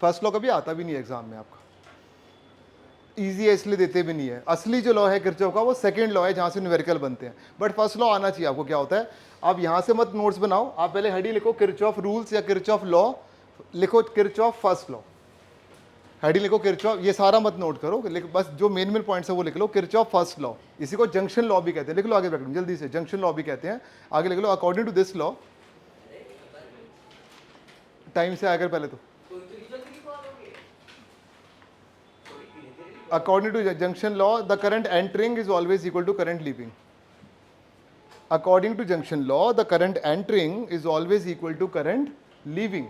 First law कभी आता भी नहीं है एग्जाम में आपका, ईजी है इसलिए देते भी नहीं है। असली जो लॉ है किरचॉफ का वो सेकंड लॉ है जहाँ से न्यूमेरिकल बनते हैं, बट फर्स्ट लॉ आना चाहिए आपको। क्या होता है, आप यहाँ से मत नोट्स बनाओ, आप पहले हेडिंग लिखो किरचॉफ रूल्स या किरचॉफ लॉ, लिखो किरचॉफ फर्स्ट लॉ, हेडिंग लिखो किरचॉफ, ये सारा मत नोट करो, बस जो मेन मेन पॉइंट्स है वो लिख लो, किरचॉफ फर्स्ट लॉ, इसी को जंक्शन लॉ भी कहते हैं। लिख लो आगे ब्रैकेट में जल्दी से, जंक्शन लॉ भी कहते हैं। आगे लिख लो according to this law, time से आकर पहले तो according to junction law the current entering is always equal to current leaving. According to junction law the current entering is always equal to current leaving,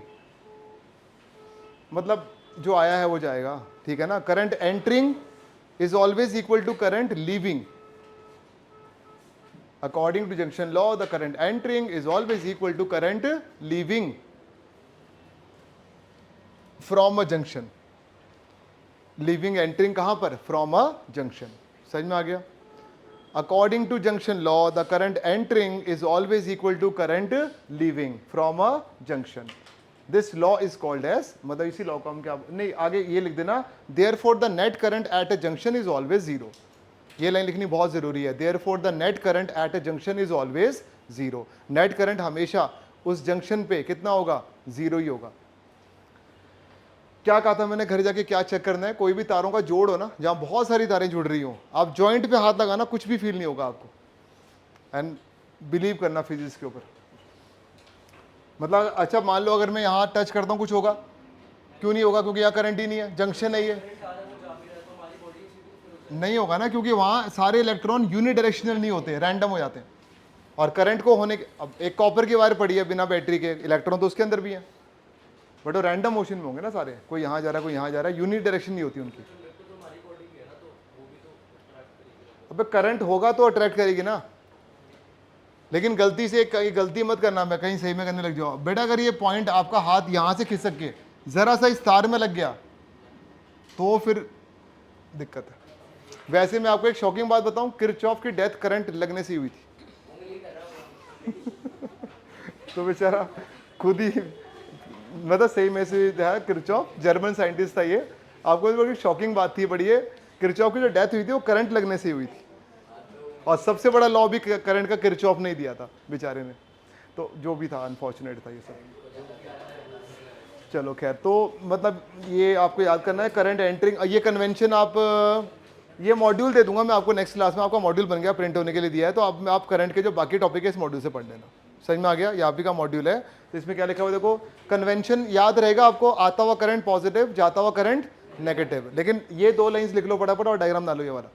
मतलब जो आया है वो जाएगा, ठीक है ना। Current entering is always equal to current leaving. According to junction law the current entering is always equal to current leaving from a junction. Leaving entering कहां पर, फ्रॉम अ जंक्शन। समझ में आ गया। According to junction law the current entering is always equal to current leaving from a junction. This law is called as, मतलब इसी law को हम क्या नहीं, आगे ये लिख देना, therefore the net current at a junction is always zero. ये लाइन लिखनी बहुत जरूरी है, therefore the net current at a junction is always zero. Net current हमेशा उस जंक्शन पे कितना होगा, जीरो ही होगा। क्या कहा था मैंने, घर जाके क्या चेक करना है, कोई भी तारों का जोड़ हो ना, जहां बहुत सारी तारें जुड़ रही हो, आप जॉइंट पे हाथ लगाना, कुछ भी फील नहीं होगा आपको। एंड बिलीव करना फिजिक्स के ऊपर, मतलब अच्छा मान लो अगर मैं यहां टच करता हूं कुछ होगा, क्यों नहीं होगा, क्योंकि यहाँ करंट ही नहीं है, जंक्शन नहीं है, नहीं होगा ना, क्योंकि वहां सारे इलेक्ट्रॉन यूनिडायरेक्शनल नहीं होते, रैंडम हो जाते हैं। और करंट को होने के, अब एक कॉपर की वायर पड़ी है बिना बैटरी के, इलेक्ट्रॉन तो उसके अंदर भी है, बट वो रैंडम मोशन में होंगे ना सारे, कोई यहाँ जा रहा है कोई यहाँ जा रहा है, यूनिट डायरेक्शन नहीं होती उनकी। अबे करंट होगा तो अट्रैक्ट करेगी ना, लेकिन गलती से कहीं गलती मत करना, मैं कहीं सही में करने लग जाओ बेटा। अगर ये पॉइंट आपका हाथ यहां से खिसक के जरा सा इस तार में लग गया तो फिर दिक्कत है। वैसे मैं आपको एक शॉकिंग बात बताऊं, किरचॉफ की डेथ करंट लगने से हुई थी। तो बेचारा खुद ही, मतलब सही में से है, किरचॉफ जर्मन साइंटिस्ट था ये। आपको बड़ी शॉकिंग बात थी बड़ी, ये किरचॉफ की जो डेथ हुई थी वो करंट लगने से हुई थी, और सबसे बड़ा लॉ भी करंट का किरचॉफ नहीं दिया था बेचारे ने। तो जो भी था अनफॉर्चुनेट था ये सब। चलो खैर, तो मतलब ये आपको याद करना है करंट एंटरिंग। ये कन्वेंशन आप, ये मॉड्यूल दे दूंगा मैं आपको नेक्स्ट क्लास में, आपका मॉड्यूल बन गया, प्रिंट होने के लिए दिया है, तो आप करंट के जो बाकी टॉपिक है इस मॉड्यूल से पढ़ लेना। समझ में आ गया, ये आप ही का मॉड्यूल है। तो इसमें क्या लिखा हुआ देखो, कन्वेंशन याद रहेगा आपको, आता हुआ करंट पॉजिटिव, जाता हुआ करंट नेगेटिव। लेकिन ये दो लाइंस लिख लो फटाफट और डायग्राम डालो ये वाला,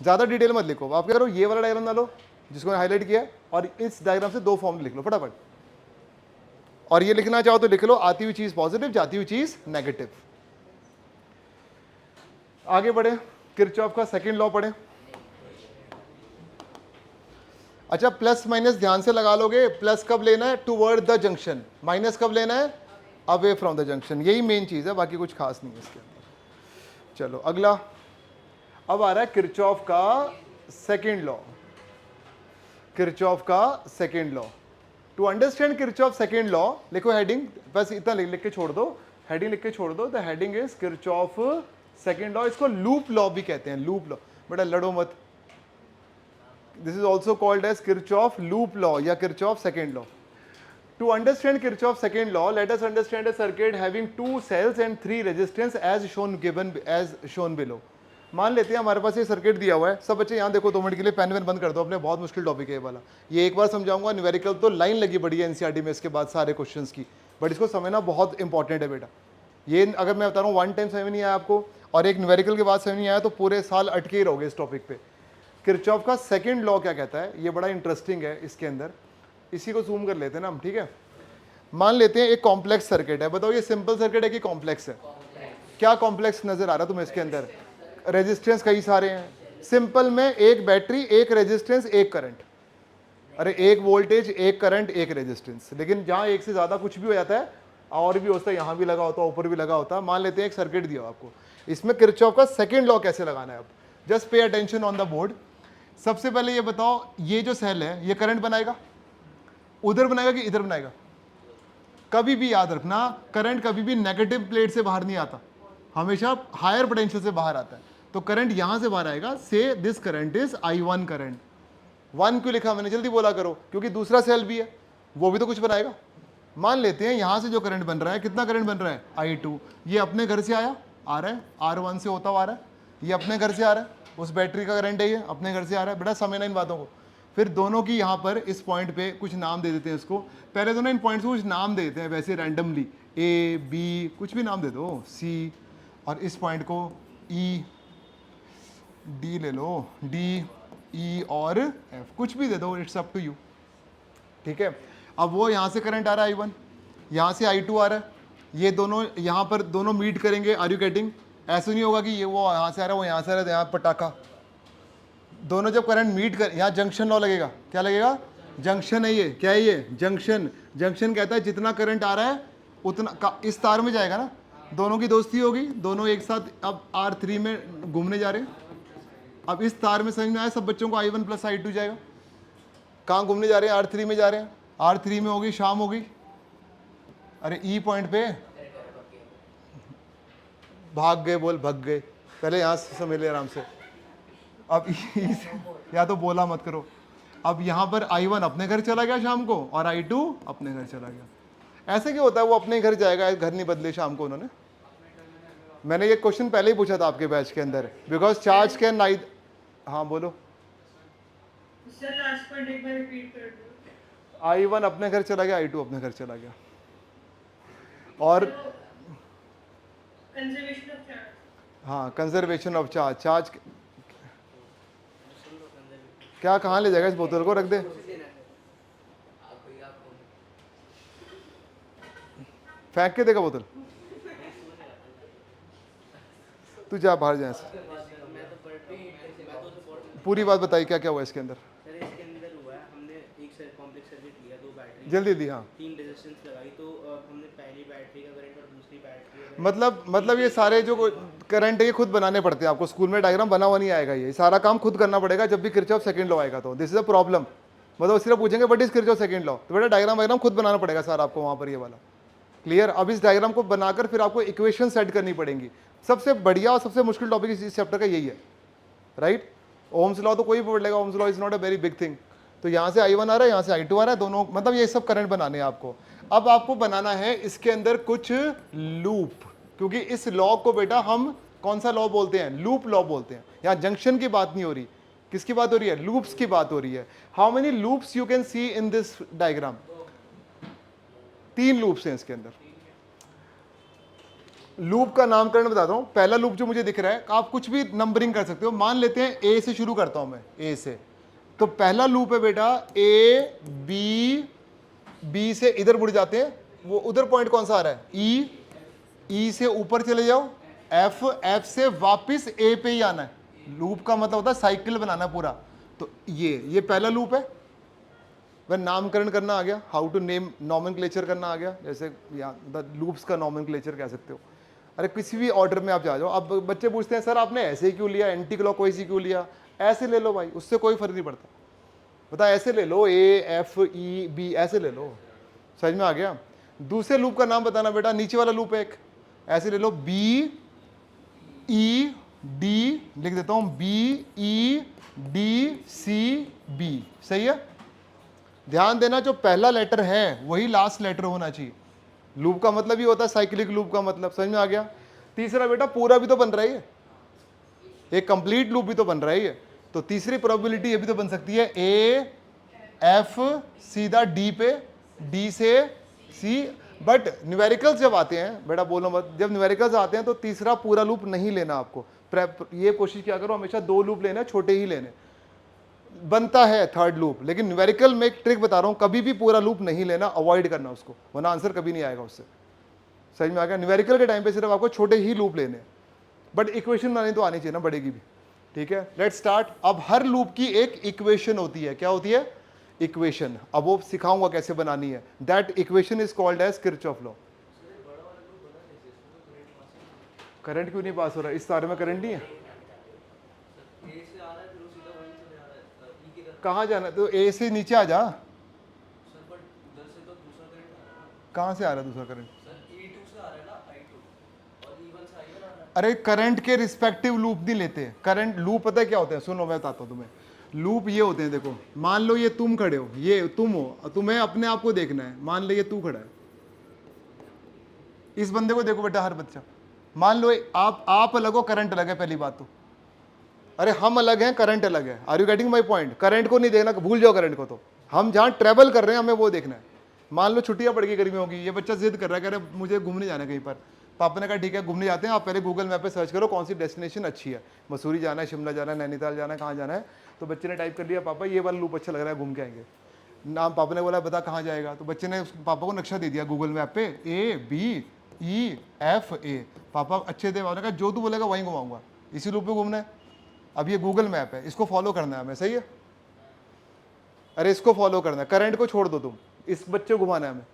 ज़्यादा डिटेल मत लिखो। आप क्या करो, ये वाला डायग्राम डालो जिसको हाईलाइट किया है, और इस डायग्राम से दो फॉर्म लिख लो फटाफट। और ये लिखना चाहो तो लिख लो, आती हुई चीज पॉजिटिव, जाती हुई चीज नेगेटिव। आगे बढ़े, किरचॉफ का सेकंड लॉ पढ़े। अच्छा, प्लस माइनस ध्यान से लगा लोगे। प्लस कब लेना है, टुवर्ड द जंक्शन, माइनस कब लेना है, अवे फ्रॉम द जंक्शन। यही मेन चीज है, बाकी कुछ खास नहीं है इसके अंदर। चलो अगला, अब आ रहा है किरचॉफ का सेकंड लॉ। किरचॉफ का second law, to understand Kirchhoff second law, लिखो हेडिंग, बस इतना लिख के छोड़ दो, हेडिंग लिख के छोड़ दो। The heading is Kirchhoff second law. इसको लूप लॉ भी कहते हैं, लूप लॉ। बेटा लड़ो मत, this is also called as Kirchhoff loop law या Kirchhoff second law. To understand Kirchhoff second law, let us understand a circuit having 2 cells and 3 resistance as shown given as shown below. मान लेते हैं हमारे पास ये circuit दिया हुआ है। सब बच्चे यहाँ देखो, 2 मिनट के लिए पेन वेन बंद कर दो अपने, बहुत मुश्किल टॉपिक है ये वाला। ये एक बार समझाऊंगा, न्यूमेरिकल तो लाइन लगी पड़ी है एनसीईआरटी में इसके बाद सारे क्वेश्चंस की, बट इसको समझना बहुत इंपॉर्टेंट है बेटा। ये अगर मैं बता रहा हूँ वन टाइम समझ में नहीं आया आपको, और एक न्यूमेरिकल के बाद समझ नहीं आया, तो पूरे साल अटके ही रहोगे इस टॉपिक पे। किरचॉफ का सेकंड लॉ क्या कहता है, ये बड़ा इंटरेस्टिंग है इसके अंदर। इसी को जूम कर लेते हैं ना हम, ठीक है। मान लेते हैं एक कॉम्प्लेक्स सर्किट है, बताओ ये सिंपल सर्किट है कि कॉम्प्लेक्स है। क्या कॉम्प्लेक्स नजर आ रहा है तुम्हें इसके अंदर, रेजिस्टेंस कई सारे हैं। सिंपल में एक बैटरी, एक रेजिस्टेंस, एक करंट, अरे एक वोल्टेज, एक करंट, एक रेजिस्टेंस। लेकिन जहां एक से ज्यादा कुछ भी हो जाता है, और भी होता है, यहां भी लगा होता है, ऊपर भी लगा होता है। मान लेते हैं एक सर्किट दिया आपको, इसमें किरचॉफ का सेकंड लॉ कैसे लगाना है। अब just pay attention on the board. सबसे पहले ये बताओ, ये जो सेल है ये करंट बनाएगा, उधर बनाएगा कि इधर बनाएगा, कभी भी याद रखना, करंट कभी भी नेगेटिव प्लेट से बाहर नहीं आता, हमेशा हायर पोटेंशियल से बाहर आता है। तो करंट यहां से बाहर आएगा, से this current is I1 current. 1 क्यों लिखा मैंने, जल्दी बोला करो, क्योंकि दूसरा सेल भी है, वो भी तो कुछ बनाएगा। मान लेते हैं यहां से जो करंट बन रहा है, कितना करंट बन रहा है, I2। ये अपने घर से आया, आ रहा है, R1 से होता हुआ आ रहा है, ये अपने घर से आ रहा है, उस बैटरी का करंट है, ये अपने घर से आ रहा है। बेटा समझना इन बातों को। फिर दोनों की यहाँ पर इस पॉइंट पे कुछ नाम दे देते हैं इसको। पहले तो ना इन पॉइंट्स को कुछ नाम दे देते हैं वैसे रैंडमली, A B कुछ भी नाम दे दो, C, और इस पॉइंट को E D ले लो, D E और F कुछ भी दे दो, इट्स अप टू यू। ठीक है, अब वो यहाँ से करंट आ रहा है I1, यहाँ से I2 आ रहा है, ये दोनों यहाँ पर दोनों मीट करेंगे। Are you getting? ऐसे नहीं होगा कि ये वो यहाँ से आ रहा है वो यहाँ से आ रहा है, यहाँ पटाखा। दोनों जब करंट मीट कर, यहाँ जंक्शन लॉ लगेगा। क्या लगेगा? जंक्शन है ये, क्या है ये? जंक्शन। जंक्शन कहता है जितना करंट आ रहा है उतना इस तार में जाएगा ना, दोनों की दोस्ती होगी, दोनों एक साथ अब R3 में घूमने जा रहे हैं। अब इस तार में समझ में आया सब बच्चों को, I1 प्लस I2 जाएगा। कहाँ घूमने जा रहे हैं? R3 में जा रहे हैं। R3 में होगी, शाम होगी, अरे E पॉइंट पे भाग गए, बोल भग गए, पहले यहाँ से समझ ले आराम से। अब या तो बोला मत करो। अब यहाँ पर I1 अपने घर चला गया शाम को और I2 अपने घर चला गया। ऐसे क्यों होता है? वो अपने घर जाएगा, घर नहीं बदले शाम को उन्होंने। मैंने ये क्वेश्चन पहले ही पूछा था आपके बैच के अंदर, बिकॉज चार्ज कैन नाइद। हाँ बोलो। I1 अपने घर चला गया, I2 अपने घर चला गया। और हाँ, कंजर्वेशन ऑफ चार्ज। चार्ज क्या, कहाँ ले जाएगा? इस बोतल को रख दे। फेंक के देगा बोतल? तू जा बाहर जा से। पूरी बात बताइए, क्या क्या हुआ इसके अंदर? सर इसके अंदर हुआ है, हमने एक कॉम्प्लेक्स सर्किट लिया, दो बैटरी जल्दी दी। हाँ, 3 रेजिस्टेंस लगाई, तो हमने पहली बैटरी का करंट और दूसरी बैटरी मतलब ये सारे जो करंट है ये खुद बनाने पड़ते हैं आपको। स्कूल में डायग्राम बना हुआ नहीं आएगा, ये सारा काम खुद करना पड़ेगा जब भी किरचॉफ सेकंड लॉ आएगा। तो दिस इज अ प्रॉब्लम। मतलब सिर्फ पूछेंगे but is Kirchhoff second law, तो बेटा डायग्राम खुद बनाना पड़ेगा सारा आपको वहाँ पर ये वाला। क्लियर? अब इस डायग्राम को बनाकर फिर आपको इक्वेशन सेट करनी पड़ेंगी। सबसे बढ़िया और सबसे मुश्किल टॉपिक इस चैप्टर का यही है, राइट? ओम्स लॉ तो कोई भी पढ़ लेगा, Ohm's law is not a very big thing. तो यहाँ से I1 आ रहा है, यहाँ से I2 आ रहा है, दोनों मतलब ये सब करंट बनाने हैं आपको। अब आपको बनाना है इसके अंदर कुछ लूप, क्योंकि इस लॉ को बेटा हम कौन सा लॉ बोलते हैं? लूप लॉ बोलते हैं। यहाँ जंक्शन की बात नहीं हो रही, किसकी बात हो रही है? लूप्स की बात हो रही है। How many loops you can see in this diagram? 3 loops हैं इसके अंदर। लूप का नामकरण बताता हूं। पहला लूप जो मुझे दिख रहा है, आप कुछ भी नंबरिंग कर सकते हो। मान लेते हैं ए से शुरू करता हूं मैं, ए से। तो पहला लूप है बेटा ए बी, बी से इधर मुड़ जाते हैं, वो उधर पॉइंट कौन सा आ रहा है? ई, ई से ऊपर चले जाओ एफ, एफ से वापस ए पे ही आना है। लूप का मतलब होता है साइकिल बनाना पूरा। तो ये पहला लूप है। वह नामकरण करना आ गया, हाउ टू नेम, नॉमेनक्लेचर करना आ गया। जैसे यहाँ द लूप्स का नॉमेनक्लेचर कह सकते हो। अरे किसी भी ऑर्डर में आप जा जाओ। अब बच्चे पूछते हैं सर आपने ऐसे ही क्यों लिया, एंटी क्लॉकवाइज ही क्यों लिया? ऐसे ले लो भाई, उससे कोई फर्क नहीं पड़ता। बता, ऐसे ले लो, ए एफ ई बी, ऐसे ले लो। समझ में आ गया? दूसरे लूप का नाम बताना बेटा, नीचे वाला लूप है एक, ऐसे ले लो, बी ई डी, लिख देता हूं, B E D C B. सही है? ध्यान देना, जो पहला लेटर है वही लास्ट लेटर होना चाहिए। लूप का मतलब ही होता है साइक्लिक लूप का मतलब। समझ में आ गया? तीसरा बेटा पूरा भी तो बन रहा है, एक कंप्लीट लूप भी तो बन रहा है। तो तीसरी प्रोबेबिलिटी ये भी तो बन सकती है, ए एफ सीधा डी पे, डी से सी। बट न्यूमेरिकल्स जब आते हैं बेटा, बोलो मत, जब न्यूमेरिकल्स आते हैं तो तीसरा पूरा लूप नहीं लेना आपको। ये कोशिश किया करो हमेशा 2 लूप लेना, छोटे ही लेने। बनता है थर्ड लूप, लेकिन न्यूमेरिकल में एक ट्रिक बता रहा हूं, कभी भी पूरा लूप नहीं लेना, अवॉइड करना उसको, वरना आंसर कभी नहीं आएगा उससे। समझ में आ गया? न्यूमेरिकल के टाइम पे सिर्फ आपको छोटे ही लूप लेने हैं, बट इक्वेशन बनानी तो आनी चाहिए ना, बढ़ेगी भी। ठीक है, लेट्स स्टार्ट। अब हर लूप की एक इक्वेशन होती है। क्या होती है? इक्वेशन। अब वो सिखाऊंगा कैसे बनानी है। That equation is called as Kirchhoff law. Current क्यों नहीं पास हो रहा है? इस तार में करंट नहीं है। कहाँ जाना? तो ए से नीचे आ जा। कहाँ से आ रहा है दूसरा करंट? सर E2 से आ रहा है ना I2 और E1 से I1 आ रहा है। अरे करंट के रिस्पेक्टिव लूप नहीं लेते। करंट लूप पता है क्या होते हैं? सुनो मैं बताता हूँ तुम्हें। लूप ये होते हैं, देखो मान लो ये तुम खड़े हो, ये तुम हो, तुम्हें अपने आप को देखना है। मान लो ये तू खड़ा है, इस बंदे को देखो बेटा, हर बच्चा। मान लो आप अलग हो, करंट अलग है, पहली बात तो। अरे हम अलग हैं, करंट अलग है। Are you getting my point? Current को नहीं देखना, भूल जाओ करंट को। तो हम जहाँ ट्रेवल कर रहे हैं हमें वो देखना है। मान लो छुट्टियां पड़ गई, गर्मी होगी, ये बच्चा जिद कर रहा है, कह रहा है मुझे घूमने जाना है कहीं पर। पापा ने कहा ठीक है घूमने जाते हैं, आप पहले गूगल मैप पे सर्च करो कौन सी डेस्टिनेशन अच्छी है, मसूरी जाना है, शिमला जाना है, नैनीताल जाना है, कहाँ जाना है। तो बच्चे ने टाइप कर दिया पापा ये वाला लूप अच्छा लग रहा है, घूम के आएंगे। नाम पापा ने बोला बता कहाँ जाएगा, तो बच्चे ने पापा को नक्शा दे दिया गूगल मैप पे, ABEF पापा अच्छे थे, पापा ने कहा जो तू बोलेगा वहीं घुमाऊंगा, इसी लूप पे घूमना है। अब ये गूगल मैप है, इसको फॉलो करना है हमें, सही है? अरे इसको फॉलो करना है, करंट को छोड़ दो तुम, इस बच्चे को घुमाना है हमें।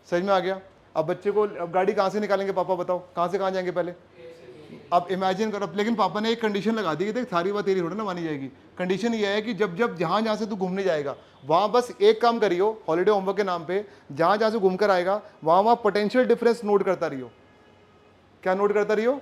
समझ में आ गया? अब बच्चे को, अब गाड़ी कहाँ से निकालेंगे पापा बताओ, कहाँ से कहाँ जाएंगे पहले? अब इमेजिन करो, लेकिन पापा ने एक कंडीशन लगा दी कि देख सारी बात तेरी थोड़ी ना मानी जाएगी। कंडीशन ये है कि जब जब जहाँ जहाँ से तू घूमने जाएगा वहाँ बस एक काम करियो, हॉलीडे होमवर्क के नाम पे जहाँ जहाँ से घूम कर आएगा वहाँ वहाँ पोटेंशियल डिफरेंस नोट करता रहियो। क्या नोट करता रहियो?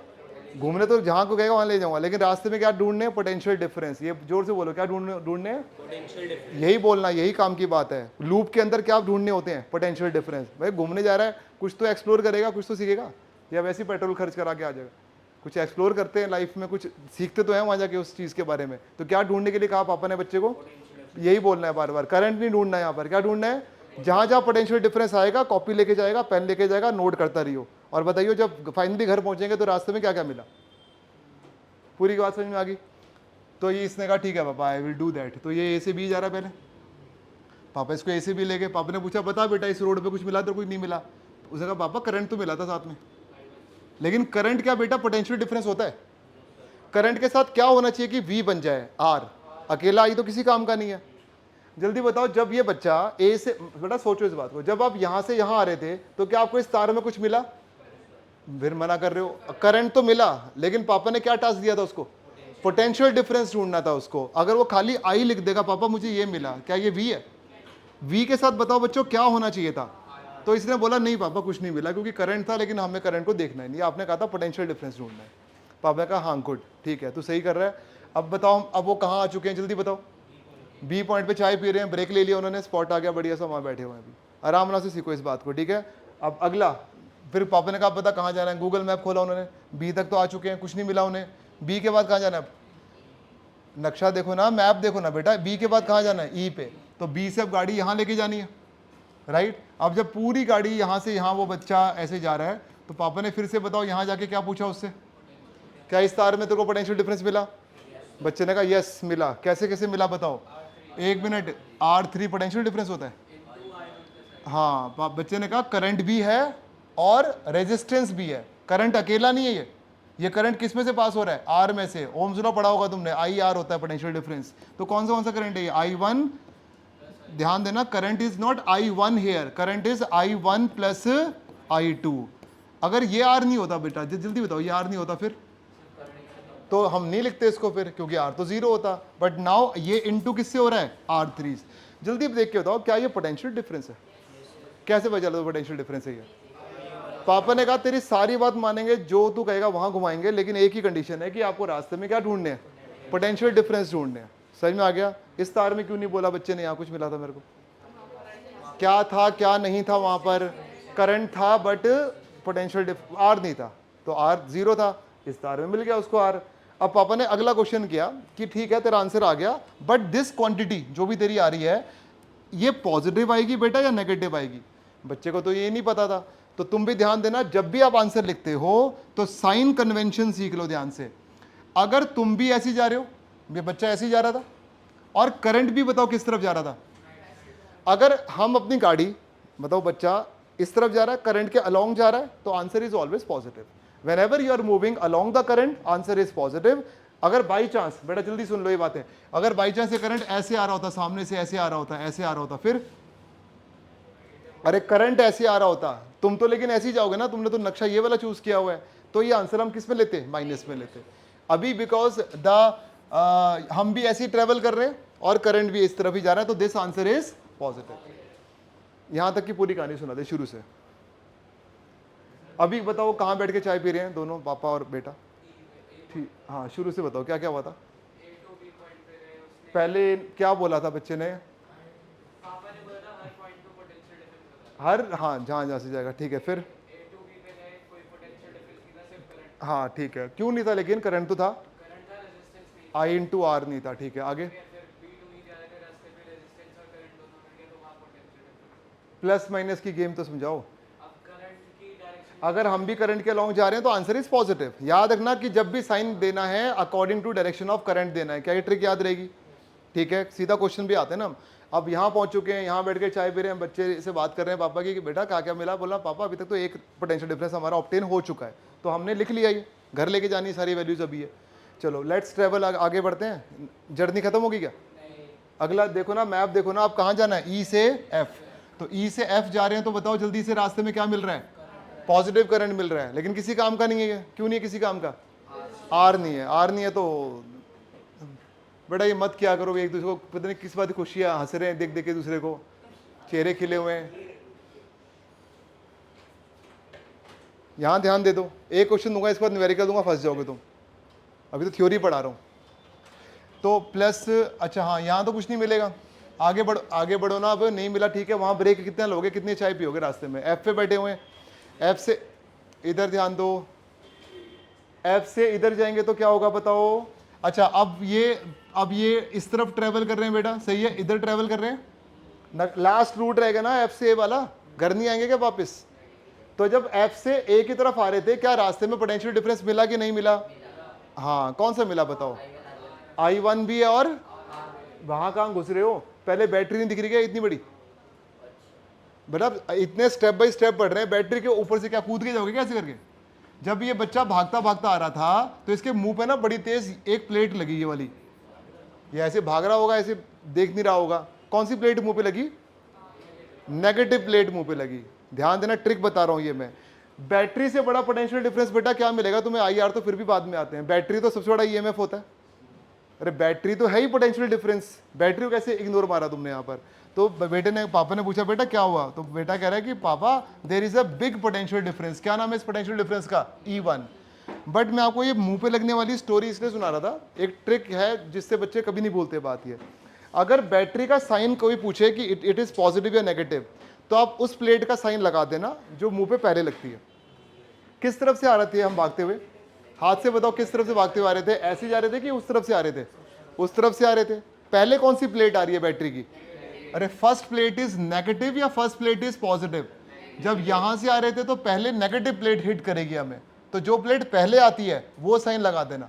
घूमने तो जहाँ को गएगा वहाँ ले जाऊंगा, लेकिन रास्ते में क्या ढूंढने? Potential difference. ये जोर से बोलो, क्या ढूंढने? Potential difference. यही बोलना, यही काम की बात है। लूप के अंदर क्या ढूंढने होते हैं? Potential difference. भाई घूमने जा रहा है, कुछ तो एक्सप्लोर करेगा, कुछ तो सीखेगा, या वैसे ही पेट्रोल खर्च करा के आ जाएगा? कुछ एक्सप्लोर करते हैं लाइफ में, कुछ सीखते तो हैं वहाँ जाके उस चीज़ के बारे में। तो क्या ढूंढने के लिए कहा पापा ने बच्चे को? यही बोलना है बार बार, करंट नहीं ढूंढना है यहाँ पर। क्या ढूंढना है? जहाँ जहाँ पोटेंशियल डिफरेंस आएगा कॉपी लेके जाएगा, पेन लेके जाएगा, नोट करता रहियो। और बताइए जब फाइनली घर पहुंचेंगे तो रास्ते में क्या क्या मिला? पूरी बात समझ में आ गई? तो ये इसने कहा ठीक है पापा आई विल डू दैट। तो ये A से B जा रहा है पहले, पापा इसको A से B ले गए। पापा ने पूछा बता बेटा इस रोड पे कुछ मिला तो कुछ नहीं मिला। उसने कहा पापा करंट तो मिला था साथ में, लेकिन करंट क्या बेटा? पोटेंशियल डिफरेंस होता है। करंट के साथ क्या होना चाहिए कि V बन जाए R, अकेला I तो किसी काम का नहीं है। जल्दी बताओ, जब ये बच्चा A से, बेटा सोचो इस बात को, जब आप यहाँ से यहाँ आ रहे थे तो क्या आपको इस तार में कुछ मिला? फिर मना कर रहे हो। करंट तो मिला, लेकिन पापा ने क्या टास्क दिया था उसको? पोटेंशियल डिफरेंस ढूंढना था उसको। अगर वो खाली आई लिख देगा पापा मुझे ये मिला, क्या ये V है? V के साथ बताओ बच्चों क्या होना चाहिए था? तो इसने बोला नहीं पापा कुछ नहीं मिला, क्योंकि करंट था, लेकिन हमें करंट को देखना ही नहीं, आपने कहा था पोटेंशियल डिफरेंस ढूंढना है। पापा ने कहा हाँ गुड, ठीक है तू सही कर रहा है। अब बताओ, अब वो कहाँ आ चुके हैं जल्दी बताओ? B पॉइंट पे चाय पी रहे हैं, ब्रेक ले लिया उन्होंने, स्पॉट आ गया बढ़िया सा, वहाँ बैठे हुए हैं अभी। आराम से सीखो इस बात को, ठीक है? अब अगला, फिर पापा ने कहा पता कहाँ जाना है, गूगल मैप खोला उन्होंने, B तक तो आ चुके हैं, कुछ नहीं मिला उन्हें। B के बाद कहाँ जाना है? नक्शा देखो ना, मैप देखो ना बेटा, B के बाद कहाँ जाना है? E पे। तो B से अब गाड़ी यहाँ लेके जानी है, राइट? अब जब पूरी गाड़ी यहाँ से यहाँ वो बच्चा ऐसे जा रहा है, तो पापा ने फिर से बताओ यहाँ जाके क्या पूछा उससे? क्या इस तार में तेरे को पोटेंशियल डिफरेंस मिला? बच्चे ने कहा यस मिला। कैसे कैसे मिला बताओ? एक मिनट, R3 पोटेंशियल डिफरेंस होता है। हाँ, बच्चे ने कहा करंट भी है और रेजिस्टेंस भी है, करंट अकेला नहीं है। ये करंट किस में से पास हो रहा है? आर में से। ओम्स लॉ पढ़ा होगा तुमने, IR होता है पोटेंशियल डिफरेंस। तो कौन सा करंट है ये? I1। ध्यान देना, current is not I1 here, current is I1 plus I2। अगर ये R नहीं होता बेटा, जल्दी बताओ, ये R नहीं होता फिर तो हम नहीं लिखते इसको फिर, क्योंकि R तो 0 होता। बट नाउ ये इनटू किससे हो रहा है? R3। जल्दी देख के बताओ क्या ये पोटेंशियल डिफरेंस है? कैसे पता चला पोटेंशियल डिफरेंस है ये? पापा ने कहा तेरी सारी बात मानेंगे, जो तू कहेगा वहां घुमाएंगे, लेकिन एक ही कंडीशन है कि आपको रास्ते में क्या ढूंढने हैं? पोटेंशियल डिफरेंस ढूंढने हैं। समझ में आ गया? इस तार में क्यों नहीं बोला बच्चे ने? यहाँ कुछ मिला था मेरे को, क्या था क्या नहीं था? वहां पर करंट था बट पोटेंशियल R नहीं था, तो R 0 था, इस तार में मिल गया उसको R। अब पापा ने अगला क्वेश्चन किया कि ठीक है तेरा आंसर आ गया, बट दिस क्वांटिटी जो भी तेरी आ रही है ये पॉजिटिव आएगी बेटा या नेगेटिव आएगी? बच्चे को तो ये नहीं पता था। तो तुम भी ध्यान देना, जब भी आप आंसर लिखते हो तो साइन कन्वेंशन सीख लो ध्यान से। अगर तुम भी ऐसे जा रहे हो, ये बच्चा ऐसे ही जा रहा था, और करंट भी बताओ किस तरफ जा रहा था? अगर हम अपनी गाड़ी, बताओ बच्चा इस तरफ जा रहा है, करंट के अलोंग जा रहा है, तो answer is always positive. whenever you are moving along the current, answer is positive। अगर बाई चांस, बेटा जल्दी सुन लो ये बातें, अगर बाई चांस ये करंट ऐसे आ रहा होता, सामने से ऐसे आ रहा होता, ऐसे आ रहा होता, फिर अरे करंट ऐसे आ रहा होता, तुम तो लेकिन ऐसे ही जाओगे ना, तुमने तो नक्शा ये वाला चूज किया हुआ है, तो ये आंसर हम किस में लेते? माइनस में लेते। अभी बिकॉज हम भी ऐसे ही ट्रेवल कर रहे हैं और करंट भी इस तरफ ही जा रहा है, तो दिस आंसर इज पॉजिटिव। यहाँ तक की पूरी कहानी सुना दे शुरू से। अभी बताओ कहाँ बैठ के चाय पी रहे हैं दोनों, पापा और बेटा? ठीक, हाँ शुरू से बताओ क्या क्या हुआ था पहले, क्या बोला था बच्चे ने? पापा ने बोला था हर पॉइंट पे पोटेंशियल डिफरेंस बता। हर, हाँ जहाँ जहाँ से जाएगा, ठीक है। फिर ए टू बी पे गए, कोई पोटेंशियल डिफरेंस नहीं था, सिर्फ करंट। हाँ ठीक है, क्यों नहीं था लेकिन? करंट तो था, करंट था, रेजिस्टेंस नहीं। आई इंटू आर नहीं था, ठीक है आगे। फिर बी टू ही जा रहे थे, रास्ते पे रेजिस्टेंस और करंट दोनों मिल गए, तो वहाँ पोटेंशियल डिफरेंस। प्लस माइनस की गेम तो समझाओ। अब करंट की डायरेक्शन, अगर हम भी करंट के अलॉन्ग जा रहे हैं तो आंसर इज पॉजिटिव। याद रखना कि जब भी साइन देना है according to direction of current देना है। क्या ये ट्रिक याद रहेगी? ठीक है, सीधा क्वेश्चन भी आते हैं ना हम। अब यहाँ पहुंच चुके हैं, यहाँ बैठ के चाय पी रहे हैं, बच्चे से बात कर रहे हैं पापा की कि बेटा क्या क्या मिला? बोला पापा अभी तक तो एक पोटेंशियल डिफरेंस हमारा ऑब्टेन हो चुका है, तो हमने लिख लिया, ये घर लेके जानी सारी वैल्यूज अभी है। चलो लेट्स ट्रेवल, आगे बढ़ते हैं। जर्नी खत्म होगी क्या? अगला देखो ना, मैप देखो ना, आप कहाँ जाना है? ई से एफ। तो ई से एफ जा रहे हैं, तो बताओ जल्दी से रास्ते में क्या मिल रहा है? पॉजिटिव करंट मिल रहा है, लेकिन किसी काम का नहीं है ये। क्यों नहीं है किसी काम का? आर नहीं है। आर नहीं है तो बेटा ये मत क्या करो, एक दूसरे को पता नहीं किस बात की खुशियां हंस रहे हैं देख देख के दूसरे को, चेहरे खिले हुए हैं। यहां ध्यान दे दो, एक क्वेश्चन दूंगा इसके बाद न्यूमेरिकल दूंगा, फंस जाओगे तुम। अभी तो थ्योरी पढ़ा रहा हूं। तो प्लस, अच्छा हाँ यहाँ तो कुछ नहीं मिलेगा, आगे बढ़ो, आगे बढ़ो ना। अब नहीं मिला ठीक है, वहां ब्रेक कितना लोगे, कितनी चाय पियोगे रास्ते में? एफ पे बैठे हुए हैं, एफ से इधर ध्यान दो, एफ से इधर जाएंगे तो क्या होगा बताओ? अच्छा अब ये इस तरफ ट्रेवल कर रहे हैं बेटा, सही है, इधर ट्रेवल कर रहे हैं। लास्ट रूट रहेगा ना एफ से ए वाला, घर नहीं आएंगे क्या वापस? तो जब एफ से ए की तरफ आ रहे थे, क्या रास्ते में पोटेंशियल डिफरेंस मिला कि नहीं मिला? हाँ, कौन सा मिला बताओ? I1 भी है, और वहां कहाँ घुस रहे हो? पहले बैटरी नहीं दिख रही क्या इतनी बड़ी? बेटा इतने स्टेप बाय स्टेप बढ़ रहे हैं, बैटरी के ऊपर से क्या कूद के जाओगे कैसे करके? जब ये बच्चा भागता भागता आ रहा था तो इसके मुंह पे ना बड़ी तेज एक प्लेट लगी, ये वाली। ये ऐसे भाग रहा होगा, ऐसे देख नहीं रहा होगा। कौन सी प्लेट मुंह पे लगी? नेगेटिव प्लेट मुंह पे लगी। ध्यान देना, ट्रिक बता रहा हूं ये मैं। बैटरी से बड़ा पोटेंशियल डिफरेंस बेटा क्या मिलेगा तुम्हें? IR तो फिर भी बाद में आते हैं, बैटरी तो सबसे बड़ा EMF होता है। अरे बैटरी तो है ही पोटेंशियल डिफरेंस, बैटरी को कैसे इग्नोर मारा तुमने यहाँ पर? तो बेटे ने, पापा ने पूछा बेटा क्या हुआ? तो बेटा कह रहा है कि पापा there is a big potential difference. क्या नाम है इस पोटेंशियल डिफरेंस का? E1। बट मैं आपको ये मुंह पे लगने वाली स्टोरी इसलिए सुना रहा था, एक ट्रिक है जिससे बच्चे कभी नहीं भूलते बात ये। अगर बैटरी का साइन कोई पूछे कि इट इज पॉजिटिव या नेगेटिव, तो आप उस प्लेट का साइन लगा देना जो मुंह पे पहले लगती है। किस तरफ से आ रहे थे हम भागते हुए? हाथ से बताओ किस तरफ से भागते हुए आ रहे थे? ऐसे जा रहे थे कि उस तरफ से आ रहे थे? उस तरफ से आ रहे थे। पहले कौन सी प्लेट आ रही है बैटरी की? अरे फर्स्ट प्लेट इज नेगेटिव या फर्स्ट प्लेट इज पॉजिटिव? जब यहां से आ रहे थे तो पहले नेगेटिव प्लेट हिट करेगी हमें, तो जो प्लेट पहले आती है वो साइन लगा देना।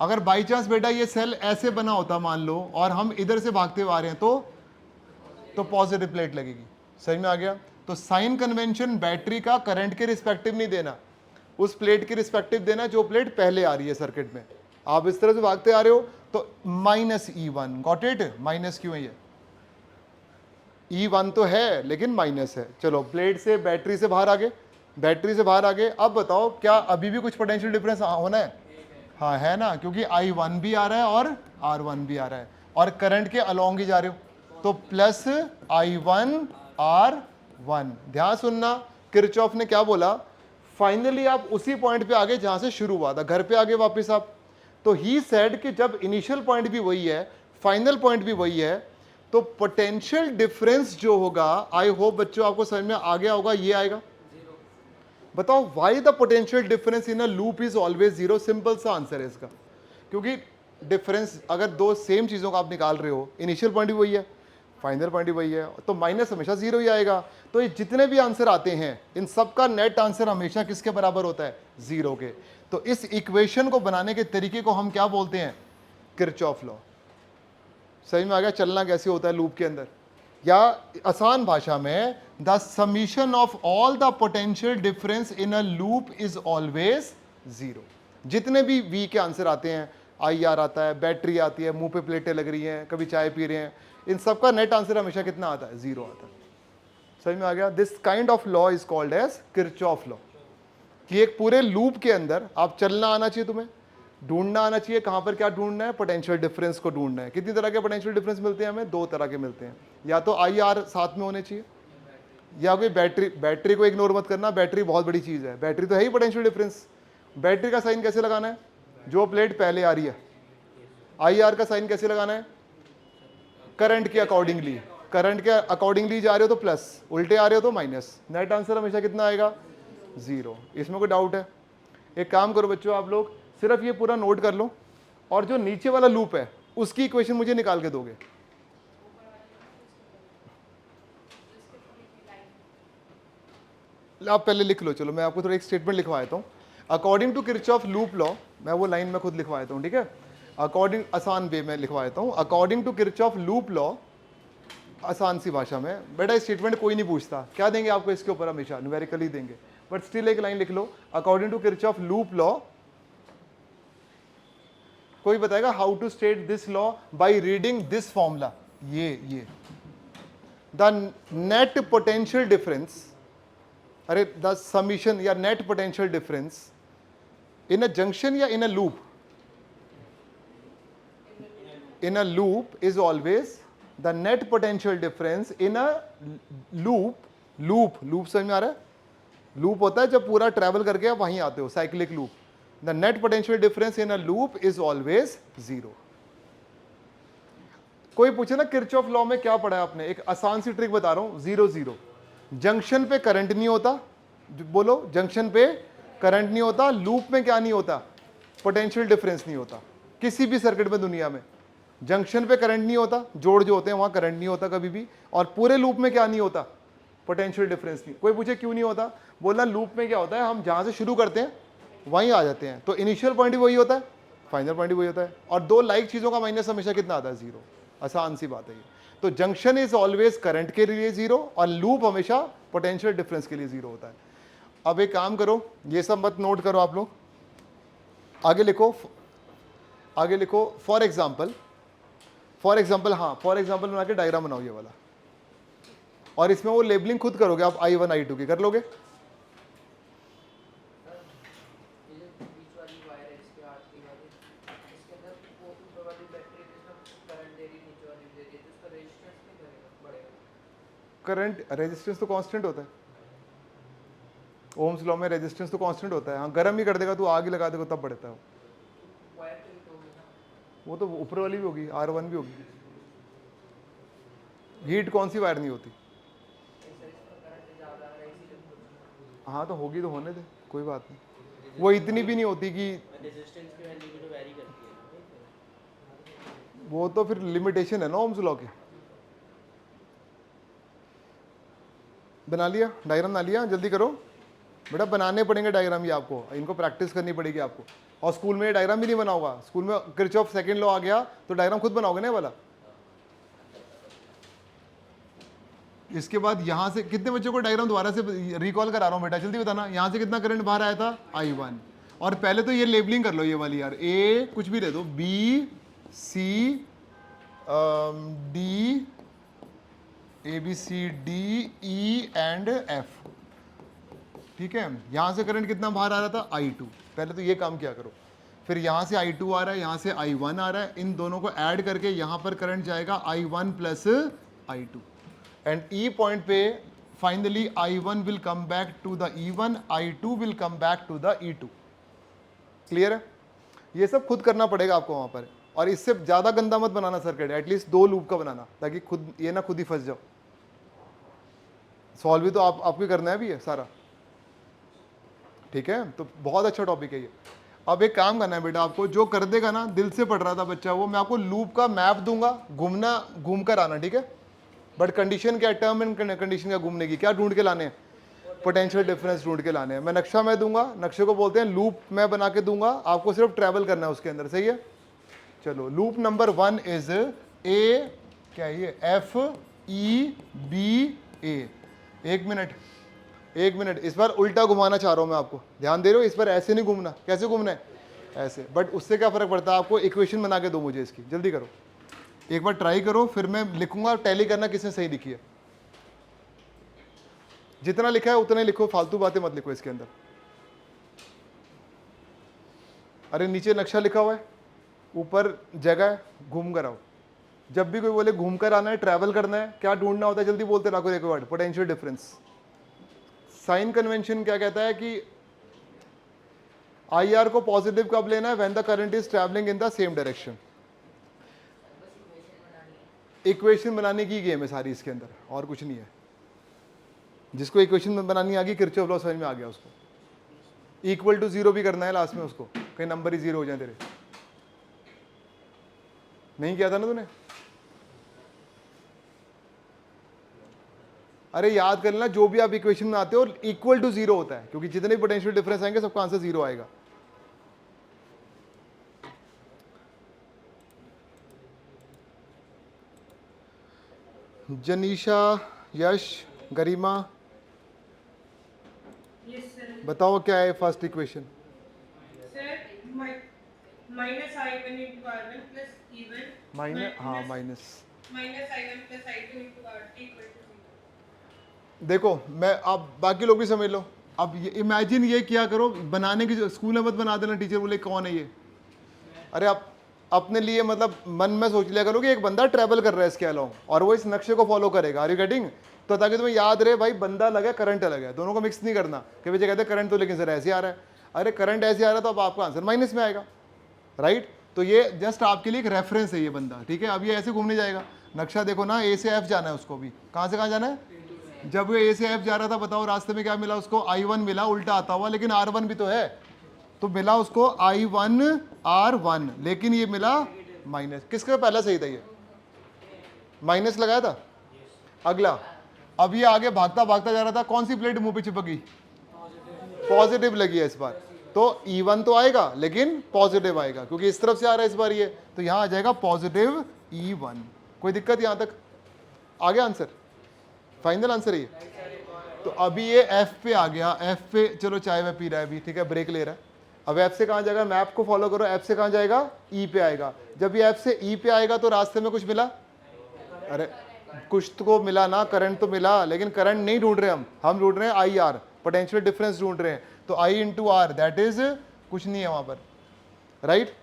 अगर बाई चांस बेटा ये सेल ऐसे बना होता मान लो, और हम इधर से भागते हुए आ रहे हैं, तो पॉजिटिव प्लेट लगेगी। सही में आ गया? तो साइन कन्वेंशन बैटरी का करंट के रिस्पेक्टिव नहीं देना, उस प्लेट के रिस्पेक्टिव देना जो प्लेट पहले आ रही है सर्किट में। आप इस तरह से भागते आ रहे हो तो -E1, गॉट इट? माइनस क्यों है ये? E1 तो है लेकिन माइनस है। चलो प्लेट से बैटरी से बाहर आगे, बैटरी से बाहर आगे। अब बताओ क्या अभी भी कुछ पोटेंशियल डिफरेंस होना है? हाँ है ना, क्योंकि I1 भी आ रहा है और R1 भी आ रहा है, और करंट के अलोंग ही जा रहे हो, तो प्लस I1 R1। ध्यान सुनना, किरचॉफ ने क्या बोला? फाइनली आप उसी पॉइंट पे आगे जहां से शुरू हुआ था, घर पे आगे वापस आप। तो ही सेड कि जब इनिशियल पॉइंट भी वही है, फाइनल पॉइंट भी वही है, तो पोटेंशियल डिफरेंस जो होगा, आई होप बच्चों आपको समझ में आ गया होगा, ये आएगा। बताओ why the potential difference in a loop is always zero? Simple सा आंसर है इसका, क्योंकि डिफरेंस अगर दो सेम चीजों का आप निकाल रहे हो, इनिशियल पॉइंट भी वही है, फाइनल पॉइंट भी वही है, तो माइनस हमेशा जीरो ही आएगा। तो ये जितने भी आंसर आते हैं इन सब का नेट आंसर हमेशा किसके बराबर होता है? जीरो के। तो इस इक्वेशन को बनाने के तरीके को हम क्या बोलते हैं? Kirchhoff law. सही में आ गया चलना कैसे होता है लूप के अंदर? या आसान भाषा में, the summation of all the potential difference in a loop is always zero. जितने भी वी के आंसर आते हैं, IR आता है, बैटरी आती है, मुंह पे प्लेटें लग रही हैं, कभी चाय पी रहे हैं, इन सब का नेट आंसर हमेशा कितना आता है? जीरो आता है। समझ में आ गया? This kind of law is called as Kirchhoff law, कि एक पूरे लूप के अंदर आप चलना आना चाहिए, तुम्हें ढूंढना आना चाहिए कहां पर क्या ढूंढना है? पोटेंशियल डिफरेंस को ढूंढना है। कितनी तरह के पोटेंशियल डिफरेंस मिलते हैं हमें? दो तरह के मिलते हैं, या तो IR साथ में होने चाहिए, या कोई बैटरी को इग्नोर मत करना, बैटरी बहुत बड़ी चीज़ है, बैटरी तो है ही पोटेंशियल डिफरेंस। बैटरी का साइन कैसे लगाना है, जो प्लेट पहले आ रही है। आई आर का साइन कैसे लगाना है, करंट के अकॉर्डिंगली, करंट के अकॉर्डिंगली जा रहे हो तो प्लस, उल्टे आ रहे हो तो माइनस। नेट आंसर हमेशा कितना आएगा, 0। इसमें कोई डाउट है? एक काम करो बच्चों, आप लोग सिर्फ ये पूरा नोट कर लो और जो नीचे वाला लूप है उसकी इक्वेशन मुझे निकाल के दोगे। आप पहले लिख लो, चलो मैं आपको थोड़ा एक स्टेटमेंट लिखवा देता हूँ। According to Kirchhoff loop law, मैं वो लाइन में खुद लिखवा देता हूँ, ठीक है। अकॉर्डिंग, आसान वे में लिखवा देता हूँ। According to Kirchhoff loop law, आसान सी भाषा में। बेटा स्टेटमेंट कोई नहीं पूछता, क्या देंगे आपको इसके ऊपर, हमेशा न्यूमेरिकली देंगे, बट स्टिल एक लाइन लिख लो। According to Kirchhoff loop law, कोई बताएगा how to state this law, by reading this formula. ये द नेट पोटेंशियल डिफरेंस, अरे द समीशन या net potential difference in a junction या in a loop, in a loop is always the net potential difference in a loop समझ में आ रहा है? Loop होता है जब पूरा ट्रेवल करके आप वहीं आते हो, cyclic loop. The net potential difference in a loop is always 0। कोई पूछे ना किरचॉफ लॉ में क्या पढ़ा है आपने, एक आसान सी ट्रिक बता रहा हूं, 0 जंक्शन पे करंट नहीं होता, बोलो जंक्शन पे करंट नहीं होता, लूप में क्या नहीं होता, पोटेंशियल डिफरेंस नहीं होता। किसी भी सर्किट में दुनिया में जंक्शन पे करंट नहीं होता, जोड़ जो होते हैं वहां करंट नहीं होता कभी भी, और पूरे लूप में क्या नहीं होता, पोटेंशियल डिफरेंस नहीं। कोई पूछे क्यों नहीं होता, बोलना लूप में क्या होता है, हम जहां से शुरू करते हैं वहीं आ जाते हैं, तो इनिशियल पॉइंट भी वही होता है, फाइनल पॉइंट भी वही होता है, और दो लाइक चीजों का माइनस हमेशा कितना आता है, 0। आसान सी बात है ये। तो जंक्शन इज ऑलवेज करंट के लिए 0 और लूप हमेशा पोटेंशियल डिफरेंस के लिए 0 होता है। अब एक काम करो, ये सब मत नोट करो आप लोग, आगे लिखो, आगे लिखो फॉर एग्जाम्पल, हाँ फॉर एग्जाम्पल बना के डायग्राम बनाओ ये वाला, और इसमें वो लेबलिंग खुद करोगे आप, I1 I2 की कर लोगे। ये जो बीच वाली वायर है इसके हाथ की वाली, इसके अंदर वो ऊपर वाली बैटरी जिसमें करंट दे रही, नीचे वाली दे रही है, तो उसका रेजिस्टेंस नहीं करेगा, बढ़ेगा। करंट रेजिस्टेंस तो कांस्टेंट होता है, ओम्स लॉ में रेजिस्टेंस तो कांस्टेंट होता है। हाँ गर्म ही कर देगा, तू आग ही लगा देगा तब बढ़ता है वो। वायर तो हिट होगी ना, वो तो ऊपर वाली भी होगी, R1 भी होगी। हीट कौन सी वायर नहीं होती, ऐसा इसका करंट ज़्यादा आ रहा है इसीलिए पूछ। हाँ तो होगी तो होने दे, कोई बात नहीं। वो इतनी भी नहीं होती कि, रेजिस्टेंस की वैल्यू भी तो वैरी करती है ना। वो तो फिर लिमिटेशन है ना ओम्स लॉ के। बना लिया डायग्राम, बना लिया, जल्दी करो बेटा, बनाने पड़ेंगे डायग्राम ये आपको, इनको प्रैक्टिस करनी पड़ेगी आपको। और स्कूल में डायग्राम भी नहीं बना होगा, स्कूल में किरचॉफ सेकंड लॉ आ गया तो डायग्राम खुद बनाओगे ना वाला। इसके बाद यहां से कितने बच्चों को डायग्राम दोबारा से रिकॉल करा रहा हूं बेटा, जल्दी बताना, यहां से कितना करंट बाहर आया था, I1। और पहले तो ये लेबलिंग कर लो ये वाली यार, A कुछ भी दे दो, B C D ABCD E and F, ठीक है। यहां से करंट कितना बाहर आ रहा था, I2। पहले तो ये काम किया करो, फिर यहां से I2 आ रहा है, यहां से I1 आ रहा है, इन दोनों को ऐड करके यहां पर करंट जाएगा I1 plus I2, and E point पे finally I1 will come back to the E1, I2 will come back to the E2। Clear है? ये सब खुद करना पड़ेगा आपको वहां पर, और इससे ज्यादा गंदा मत बनाना सर्किट, एटलीस्ट 2 लूप का बनाना, ताकि खुद ये ना खुद ही फंस जाओ। सॉल्व भी तो आपको ही करना है भी है सारा, ठीक है। तो बहुत अच्छा टॉपिक है ये। अब एक काम करना है बेटा आपको, जो कर देगा ना, दिल से पढ़ रहा था बच्चा वो, मैं आपको लूप का मैप दूंगा, घूम कर आना, ठीक है। बट कंडीशन क्या, टर्म एंड कंडीशन का घूमने की, क्या ढूंढ के लाने हैं, पोटेंशियल डिफरेंस ढूंढ के लाने हैं। मैं नक्शा मैं दूंगा, नक्शे को बोलते हैं लूप, मैं बना के दूंगा, आपको सिर्फ ट्रैवल करना है उसके अंदर, सही है। चलो लूप नंबर 1 इज ए, क्या है ये, FEBA। एक मिनट, इस बार उल्टा घुमाना चाह रहा हूं मैं आपको, ध्यान दे रहे हो, इस बार ऐसे नहीं घूमना, कैसे घूमना है, ऐसे। बट उससे क्या फर्क पड़ता है, आपको इक्वेशन बना के दो मुझे इसकी, जल्दी करो, एक बार ट्राई करो, फिर मैं लिखूंगा, टैली करना किसने सही लिखी है। जितना लिखा है उतना ही लिखो, फालतू बातें मत लिखो इसके अंदर। अरे नीचे नक्शा लिखा हुआ है, ऊपर जगह है, घूम कर आओ। जब भी कोई बोले घूम कर आना है, ट्रैवल करना है, क्या ढूंढना होता है, जल्दी बोलते रहो एक word, potential difference. Sign convention क्या कहता है कि आई आर को पॉजिटिव कब लेना है, when the current is travelling in the same direction. Equation बनाने की गेम है सारी इसके अंदर, और कुछ नहीं है। जिसको इक्वेशन बनानी आ गई, किरचॉफ लॉ समझ में आ गया उसको। इक्वल टू जीरो भी करना है लास्ट में उसको, कहीं नंबर ही जीरो हो जाए तेरे। नहीं किया था ना तूने? अरे याद कर लेना, जो भी आप इक्वेशन बनाते हो इक्वल टू जीरो होता है, क्योंकि जितने भी पोटेंशियल डिफरेंस आएंगे सबका आंसर जीरो आएगा। जनीशा, यश, गरिमा, Yes, sir. बताओ क्या है first equation? Sir, minus I1 into R1 plus E1 minus, हाँ minus. minus I1 plus I2 into RT equal to 0. देखो मैं, आप बाकी लोग भी समझ लो। अब ये इमेजिन ये क्या करो, बनाने की स्कूल में मत बना देना, टीचर बोले कौन है ये। अरे आप अपने लिए मतलब मन में सोच लिया करो कि एक बंदा ट्रैवल कर रहा है इसके अलावा, और वो इस नक्शे को फॉलो करेगा। Are you getting? तो ताकि तुम्हें याद रहे भाई, बंदा अलग है, करंट अलग है, दोनों को मिक्स नहीं करना। कि बच्चे कहते हैं करंट तो लेकिन सर ऐसे आ रहा है। अरे करंट ऐसे आ रहा है तो अब आपका आंसर माइनस में आएगा, राइट? तो ये जस्ट आपके लिए एक रेफरेंस है ये बंदा, ठीक है? अब ये ऐसे घूमने जाएगा, नक्शा देखो ना, ए से एफ जाना है उसको भी। कहाँ से कहाँ जाना है? जब ये ए से एफ जा रहा था, बताओ रास्ते में क्या मिला उसको? I1 मिला उल्टा आता हुआ, लेकिन R1 भी तो है, तो मिला उसको I1 R1, लेकिन ये मिला माइनस। किसका पहला सही था? ये माइनस लगाया था। अगला, अब ये आगे भागता भागता जा रहा था, कौन सी प्लेट मुंह पे चिपकी? पॉजिटिव लगी है इस बार, तो E1 तो आएगा लेकिन पॉजिटिव आएगा, क्योंकि इस तरफ से आ रहा है इस बार ये, तो यहां आ जाएगा पॉजिटिव E1। कोई दिक्कत यहां तक? आ गया आंसर? फाइनल आंसर है ये। तो अभी ये F पे आ गया, F पे चलो चाय वह पी रहा है अभी, ठीक है, ब्रेक ले रहा है। अब F से कहाँ जाएगा? मैप को फॉलो करो, F से कहाँ जाएगा? E पे आएगा। जब ये F से E पे आएगा तो रास्ते में कुछ मिला? अरे कुछ तो मिला ना, करंट तो मिला, लेकिन करंट नहीं ढूंढ रहे हम ढूंढ रहे हैं आई आर, पोटेंशियल डिफरेंस ढूंढ रहे हैं। तो I into R, that is कुछ नहीं है वहां पर, राइट?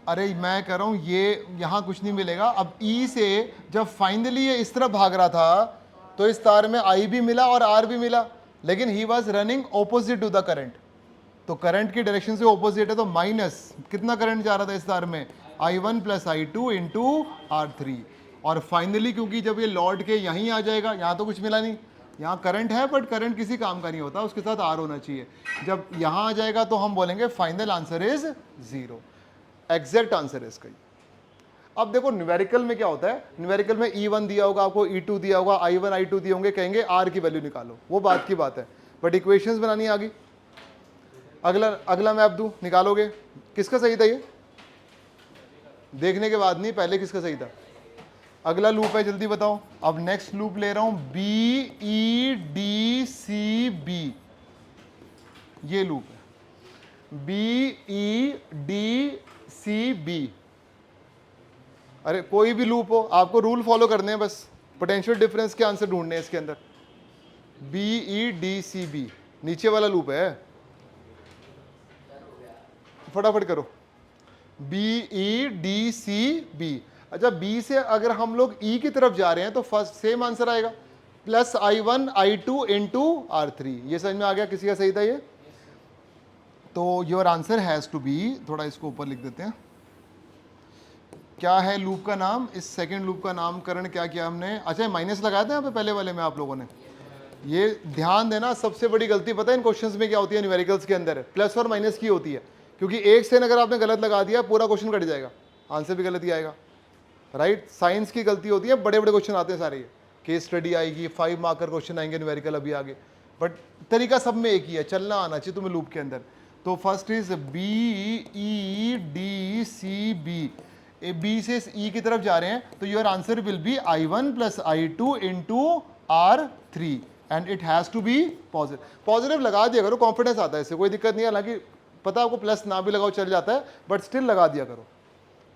अरे मैं कह रहा हूं ये यहां कुछ नहीं मिलेगा। अब E से जब फाइनली ये इस तरफ भाग रहा था, तो इस तार में I भी मिला और R भी मिला, लेकिन he was running opposite to the current. तो करंट की डायरेक्शन से ऑपोजिट है, तो माइनस कितना करंट जा रहा था इस तार में? I1 plus I2 into R3। और फाइनली क्योंकि जब ये लौट के यहीं आ जाएगा, यहाँ तो कुछ मिला नहीं, यहाँ करंट है बट करंट किसी काम का नहीं होता, उसके साथ R होना चाहिए। जब यहाँ आ जाएगा तो हम बोलेंगे final answer is 0। Exact answer है इसका। अब देखो न्यूमेरिकल में क्या होता है, न्यूमेरिकल में E1 दिया होगा आपको, E2 दिया होगा, I1 I2 दिए होंगे, कहेंगे R की वैल्यू निकालो, वो बात की बात है, बट इक्वेशंस बनानी आ गई। अगला मैं अब दूं, निकालोगे? किसका सही था ये? देखने के बाद नहीं, पहले किसका सही था? अगला लूप है, जल्दी बताओ। अब नेक्स्ट लूप ले रहा हूं, BEDCB, ये लूप है BEDCB। अरे कोई भी लूप हो, आपको रूल फॉलो करने हैं बस, पोटेंशियल डिफरेंस के आंसर ढूंढने हैं इसके अंदर। BEDCB नीचे वाला लूप है, फटाफट करो। BEDCB। अच्छा, B से अगर हम लोग E की तरफ जा रहे हैं तो फर्स्ट सेम आंसर आएगा, plus I1 I2 into R3। ये समझ में आ गया? किसी का सही था ये? तो your answer has to be, थोड़ा इसको ऊपर लिख देते हैं। क्या है लूप का नाम? इस सेकंड लूप का नामकरण क्या किया हमने? अच्छा, माइनस लगाया था यहाँ पे पहले वाले में आप लोगों ने। ये ध्यान देना, सबसे बड़ी गलती पता है इन क्वेश्चंस में क्या होती है न्यूमेरिकल्स के अंदर? प्लस और माइनस की होती है, क्योंकि एक से अगर आपने गलत लगा दिया पूरा क्वेश्चन कट जाएगा, आंसर भी गलत ही आएगा, राइट? साइंस की गलती होती है, बड़े बड़े क्वेश्चन आते हैं सारे, केस स्टडी आएगी, 5 मार्कर क्वेश्चन आएंगे न्यूमेरिकल अभी आगे, बट तरीका सब में एक ही है, चलना आना चाहिए तुम्हें लूप के अंदर। तो फर्स्ट इज BEDCB। बी से ई की तरफ जा रहे हैं, तो your answer will be I1 plus I2 into R3 and it has to be positive. Positive लगा दिया करो, कॉन्फिडेंस आता है इससे, कोई दिक्कत नहीं है। हालांकि पता है आपको प्लस ना भी लगाओ चल जाता है, बट स्टिल लगा दिया करो,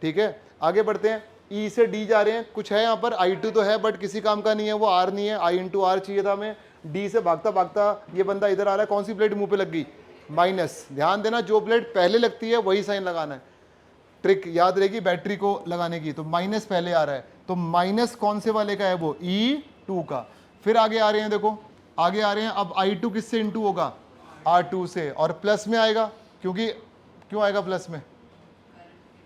ठीक है? आगे बढ़ते हैं, E से D जा रहे हैं, कुछ है यहाँ पर, I2 तो है बट किसी काम का नहीं है, वो R नहीं है, I इंटू R चाहिए था हमें। D से भागता भागता ये बंदा इधर आ रहा है, कौन सी प्लेट मुंह पे लग गई? माइनस। ध्यान देना, जो प्लेट पहले लगती है वही साइन लगाना है, ट्रिक याद रहेगी बैटरी को लगाने की। तो माइनस पहले आ रहा है, तो माइनस कौन से वाले का है? वो E2 का। फिर आगे आ रहे हैं, देखो आगे आ रहे हैं, अब I2 किससे इंटू होगा, R2 से, और प्लस में आएगा, क्योंकि क्यों आएगा प्लस में,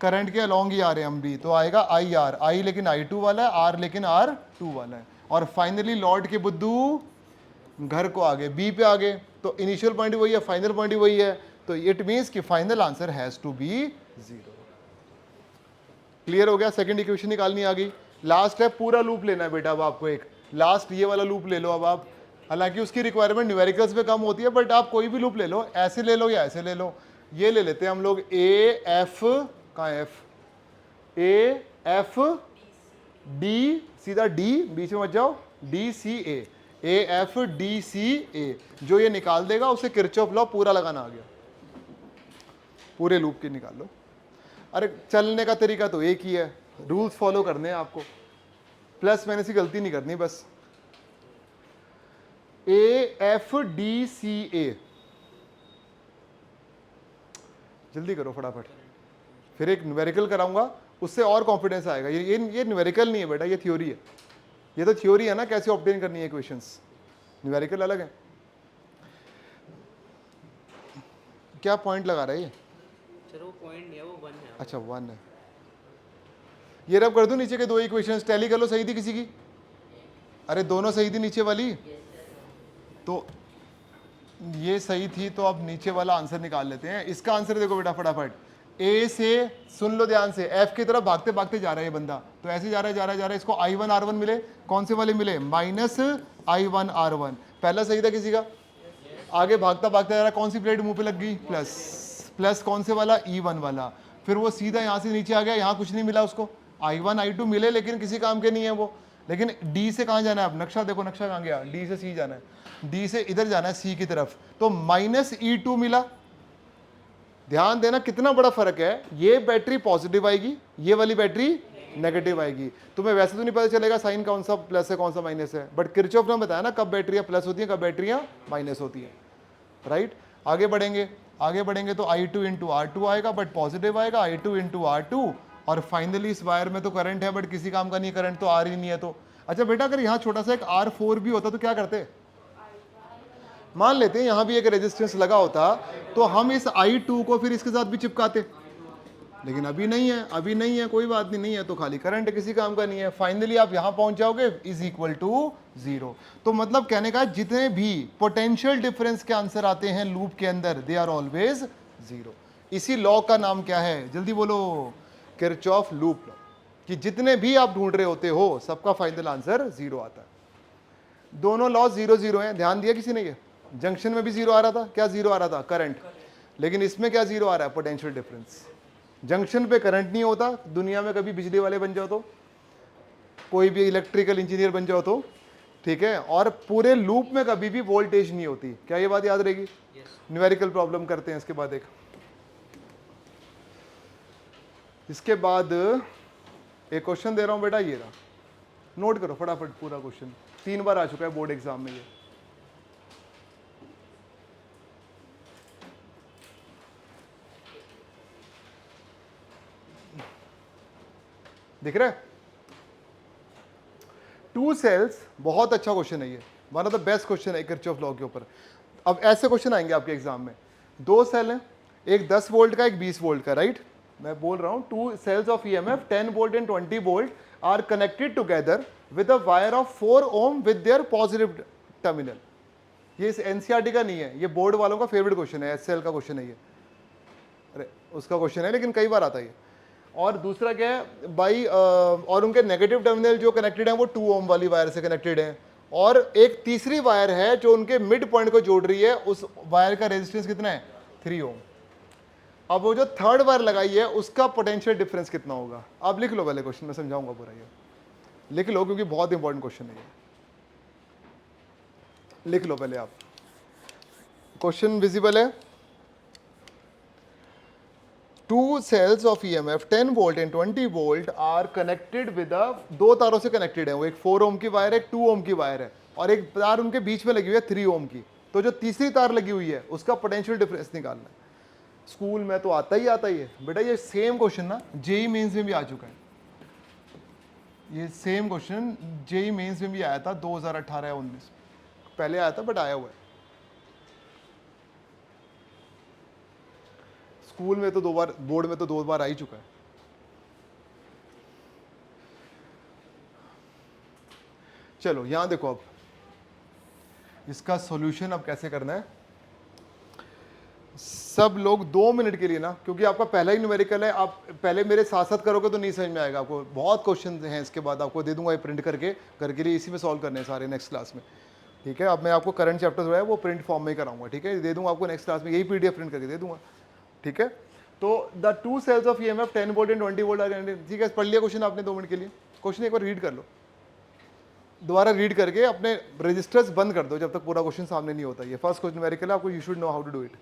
करंट के अलॉन्ग ही आ रहे हैं हम भी, तो आएगा IR, I लेकिन I2 वाला है, R लेकिन R2 वाला है, और फाइनली लौट के बुद्धू घर को आ गए, बी पे आ गए, तो इनिशियल पॉइंट वही है, फाइनल पॉइंट वही है, तो इट मीन्स कि final answer has to be 0। Clear हो गया, सेकंड इक्वेशन निकालनी आ गई। लास्ट है, पूरा लूप लेना है बेटा अब आपको, एक लास्ट ये वाला लूप ले लो अब आप, हालांकि उसकी रिक्वायरमेंट न्यूमेरिकल्स पे कम होती है, बट आप कोई भी लूप ले लो, ऐसे ले लो या ऐसे ले लो। ये ले लेते हैं हम लोग, ए एफ, कहाँ एफ, ए एफ डी, सीधा डी, बीच में मत जाओ, D C A F D C A, जो ये निकाल देगा उसे किरचॉफ लॉ पूरा लगाना आ गया, पूरे लूप के निकाल लो। अरे चलने का तरीका तो एक ही है, रूल्स फॉलो करने हैं आपको, प्लस माइनस की गलती नहीं करनी बस। ए एफ डी सी ए, जल्दी करो फटाफट, फिर एक न्यूमेरिकल कराऊंगा, उससे और कॉन्फिडेंस आएगा। ये न्यूमेरिकल नहीं है बेटा, ये थ्योरी है, ये तो थ्योरी है ना, कैसे ऑब्टेन करनी है इक्वेशंस, न्यूमेरिकल अलग है। क्या पॉइंट लगा रहा है ये, सर वो पॉइंट नहीं है, वो 1 है। अच्छा 1 है। ये रब कर दूं नीचे के दो इक्वेशंस, टैली कर लो, सही थी किसी की, अरे दोनों सही थी नीचे वाली, तो ये सही थी, तो अब नीचे वाला आंसर निकाल लेते हैं। इसका आंसर देखो बेटा फटाफट, ए से, सुन लो ध्यान से, एफ की तरफ भागते भागते जा रहा है ये बंदा, तो ऐसे जा रहा है, इसको I1 R1 मिले, कौन से वाले मिले, माइनस I1 R1, पहला सही था किसी का, आगे भागता भागता जा रहा है, कौन सी प्लेट मुंह पे लग गई, प्लस, प्लस कौन से वाला, E1 वाला, फिर वो सीधा यहाँ से नीचे आ गया, यहाँ कुछ नहीं मिला उसको, I1 I2 मिले लेकिन किसी काम के नहीं है वो, लेकिन डी से कहाँ जाना है, अब नक्शा देखो, नक्शा कहाँ गया, डी से सी जाना है, डी से इधर जाना है सी की तरफ, तो माइनस E2 मिला। ध्यान देना कितना बड़ा फर्क है, ये बैटरी पॉजिटिव आएगी, ये वाली बैटरी नेगेटिव आएगी। तुम्हें वैसे तो नहीं पता चलेगा साइन कौन सा प्लस है कौन सा माइनस है, बट किरचॉफ ने बताया ना कब बैटरियां प्लस होती हैं कब बैटरियां माइनस होती हैं, राइट। आगे बढ़ेंगे तो I2 इंटू R2 आएगा, बट पॉजिटिव आएगा, I2 इंटू R2, और फाइनली इस वायर में तो करंट है बट किसी काम का नहीं, करंट तो आ ही नहीं है। तो अच्छा बेटा, अगर यहाँ छोटा सा एक R4 भी होता तो क्या करते, मान लेते हैं यहाँ भी एक रेजिस्टेंस लगा होता, तो हम इस I2 को फिर इसके साथ भी चिपकाते, लेकिन अभी नहीं है, कोई बात नहीं है, तो खाली करंट किसी काम का नहीं है। फाइनली आप यहां पहुंच जाओगे, इज इक्वल टू 0। तो मतलब कहने का जितने भी पोटेंशियल डिफरेंस के आंसर आते हैं लूप के अंदर, दे आर ऑलवेज 0। इसी लॉ का नाम क्या है, जल्दी बोलो, किरचॉफ लूप लॉ, कि जितने भी आप ढूंढ रहे होते हो सबका फाइनल आंसर 0 आता है। दोनों लॉ 0 हैं, ध्यान दिया किसी ने, ये जंक्शन में भी 0 आ रहा था, क्या 0 आ रहा था, करंट, लेकिन इसमें क्या 0 आ रहा है, पोटेंशियल डिफरेंस। जंक्शन पे करंट नहीं होता, दुनिया में कभी बिजली वाले बन जाओ तो, कोई भी इलेक्ट्रिकल इंजीनियर बन जाओ तो, ठीक है, और पूरे लूप में कभी भी वोल्टेज नहीं होती, क्या ये बात याद रहेगी। न्यूमेरिकल प्रॉब्लम करते हैं इसके बाद, इसके बाद एक क्वेश्चन दे रहा हूं बेटा, ये रहा, नोट करो फटाफट पूरा क्वेश्चन, 3 बार आ चुका है बोर्ड एग्जाम में ये। दिख रहा है, 2 सेल्स, बहुत अच्छा क्वेश्चन है ये, one of the best question है किरचॉफ लॉ के ऊपर। अब ऐसे क्वेश्चन आएंगे आपके एग्जाम में, 2 सेल हैं, एक 10 वोल्ट का, एक 20 वोल्ट का, राइट। मैं बोल रहा हूं 2 cells of EMF 10 volt and 20 volt are connected together with a wire of 4 ohm with their positive terminal. ये इस NCERT का नहीं है, ये बोर्ड वालों का फेवरेट क्वेश्चन है, SL का क्वेश्चन है ये, अरे उसका क्वेश्चन है लेकिन कई बार आता है ये। और दूसरा क्या है भाई, और उनके नेगेटिव टर्मिनल जो कनेक्टेड हैं वो 2 ओम वाली वायर से कनेक्टेड हैं, और एक तीसरी वायर है जो उनके मिड पॉइंट को जोड़ रही है, उस वायर का रेजिस्टेंस कितना है, 3 ओम। अब वो जो थर्ड वायर लगाई है उसका पोटेंशियल डिफरेंस कितना होगा। अब लिख लो पहले क्वेश्चन, मैं समझाऊंगा पूरा, ये लिख लो क्योंकि बहुत इंपॉर्टेंट क्वेश्चन है ये, लिख लो पहले आप, क्वेश्चन विजिबल है। 2 cells of EMF 10 volt and 20 volt are connected with a, 2 तारों से कनेक्टेड है, वो एक 4 ओम की वायर है, एक 2 ओम की वायर है, और एक तार उनके बीच में लगी हुई है 3 ओम की। तो जो तीसरी तार लगी हुई है उसका पोटेंशियल डिफरेंस निकालना है। स्कूल में तो आता ही है बेटा, ये सेम क्वेश्चन ना जेई मेंस में भी आ चुका है, ये सेम क्वेश्चन जेई मेंस में भी आया था 2018 या 19, पहले आया था बट आया हुआ है। स्कूल में तो 2 बार, बोर्ड में तो 2 बार आ ही चुका है। चलो यहां देखो, अब इसका सॉल्यूशन अब कैसे करना है। सब लोग 2 मिनट के लिए ना, क्योंकि आपका पहला ही न्यूमेरिकल है, आप पहले मेरे साथ साथ करोगे तो नहीं समझ में आएगा आपको। बहुत क्वेश्चन हैं इसके बाद, आपको दे दूंगा ये प्रिंट करके, घर के लिए इसी में सॉल्व करने हैं सारे नेक्स्ट क्लास में, ठीक है। अब मैं आपको करंट चैप्टर जो है वो प्रिंट फॉर्म में ही कराऊंगा, ठीक है, दे दूंगा आपको नेक्स्ट क्लास में, यही पीडीएफ प्रिंट करके दे दूंगा, ठीक है। तो the 2 cells of EMF 10 volt and 20 volt, ठीक है, पढ़ लिया क्वेश्चन आपने 2 मिनट के लिए। क्वेश्चन एक बार रीड कर लो, दोबारा रीड करके अपने रजिस्टर्स बंद कर दो जब तक पूरा क्वेश्चन सामने नहीं होता। ये फर्स्ट क्वेश्चन न्यूमेरिकल है, आपको you should know how to do it.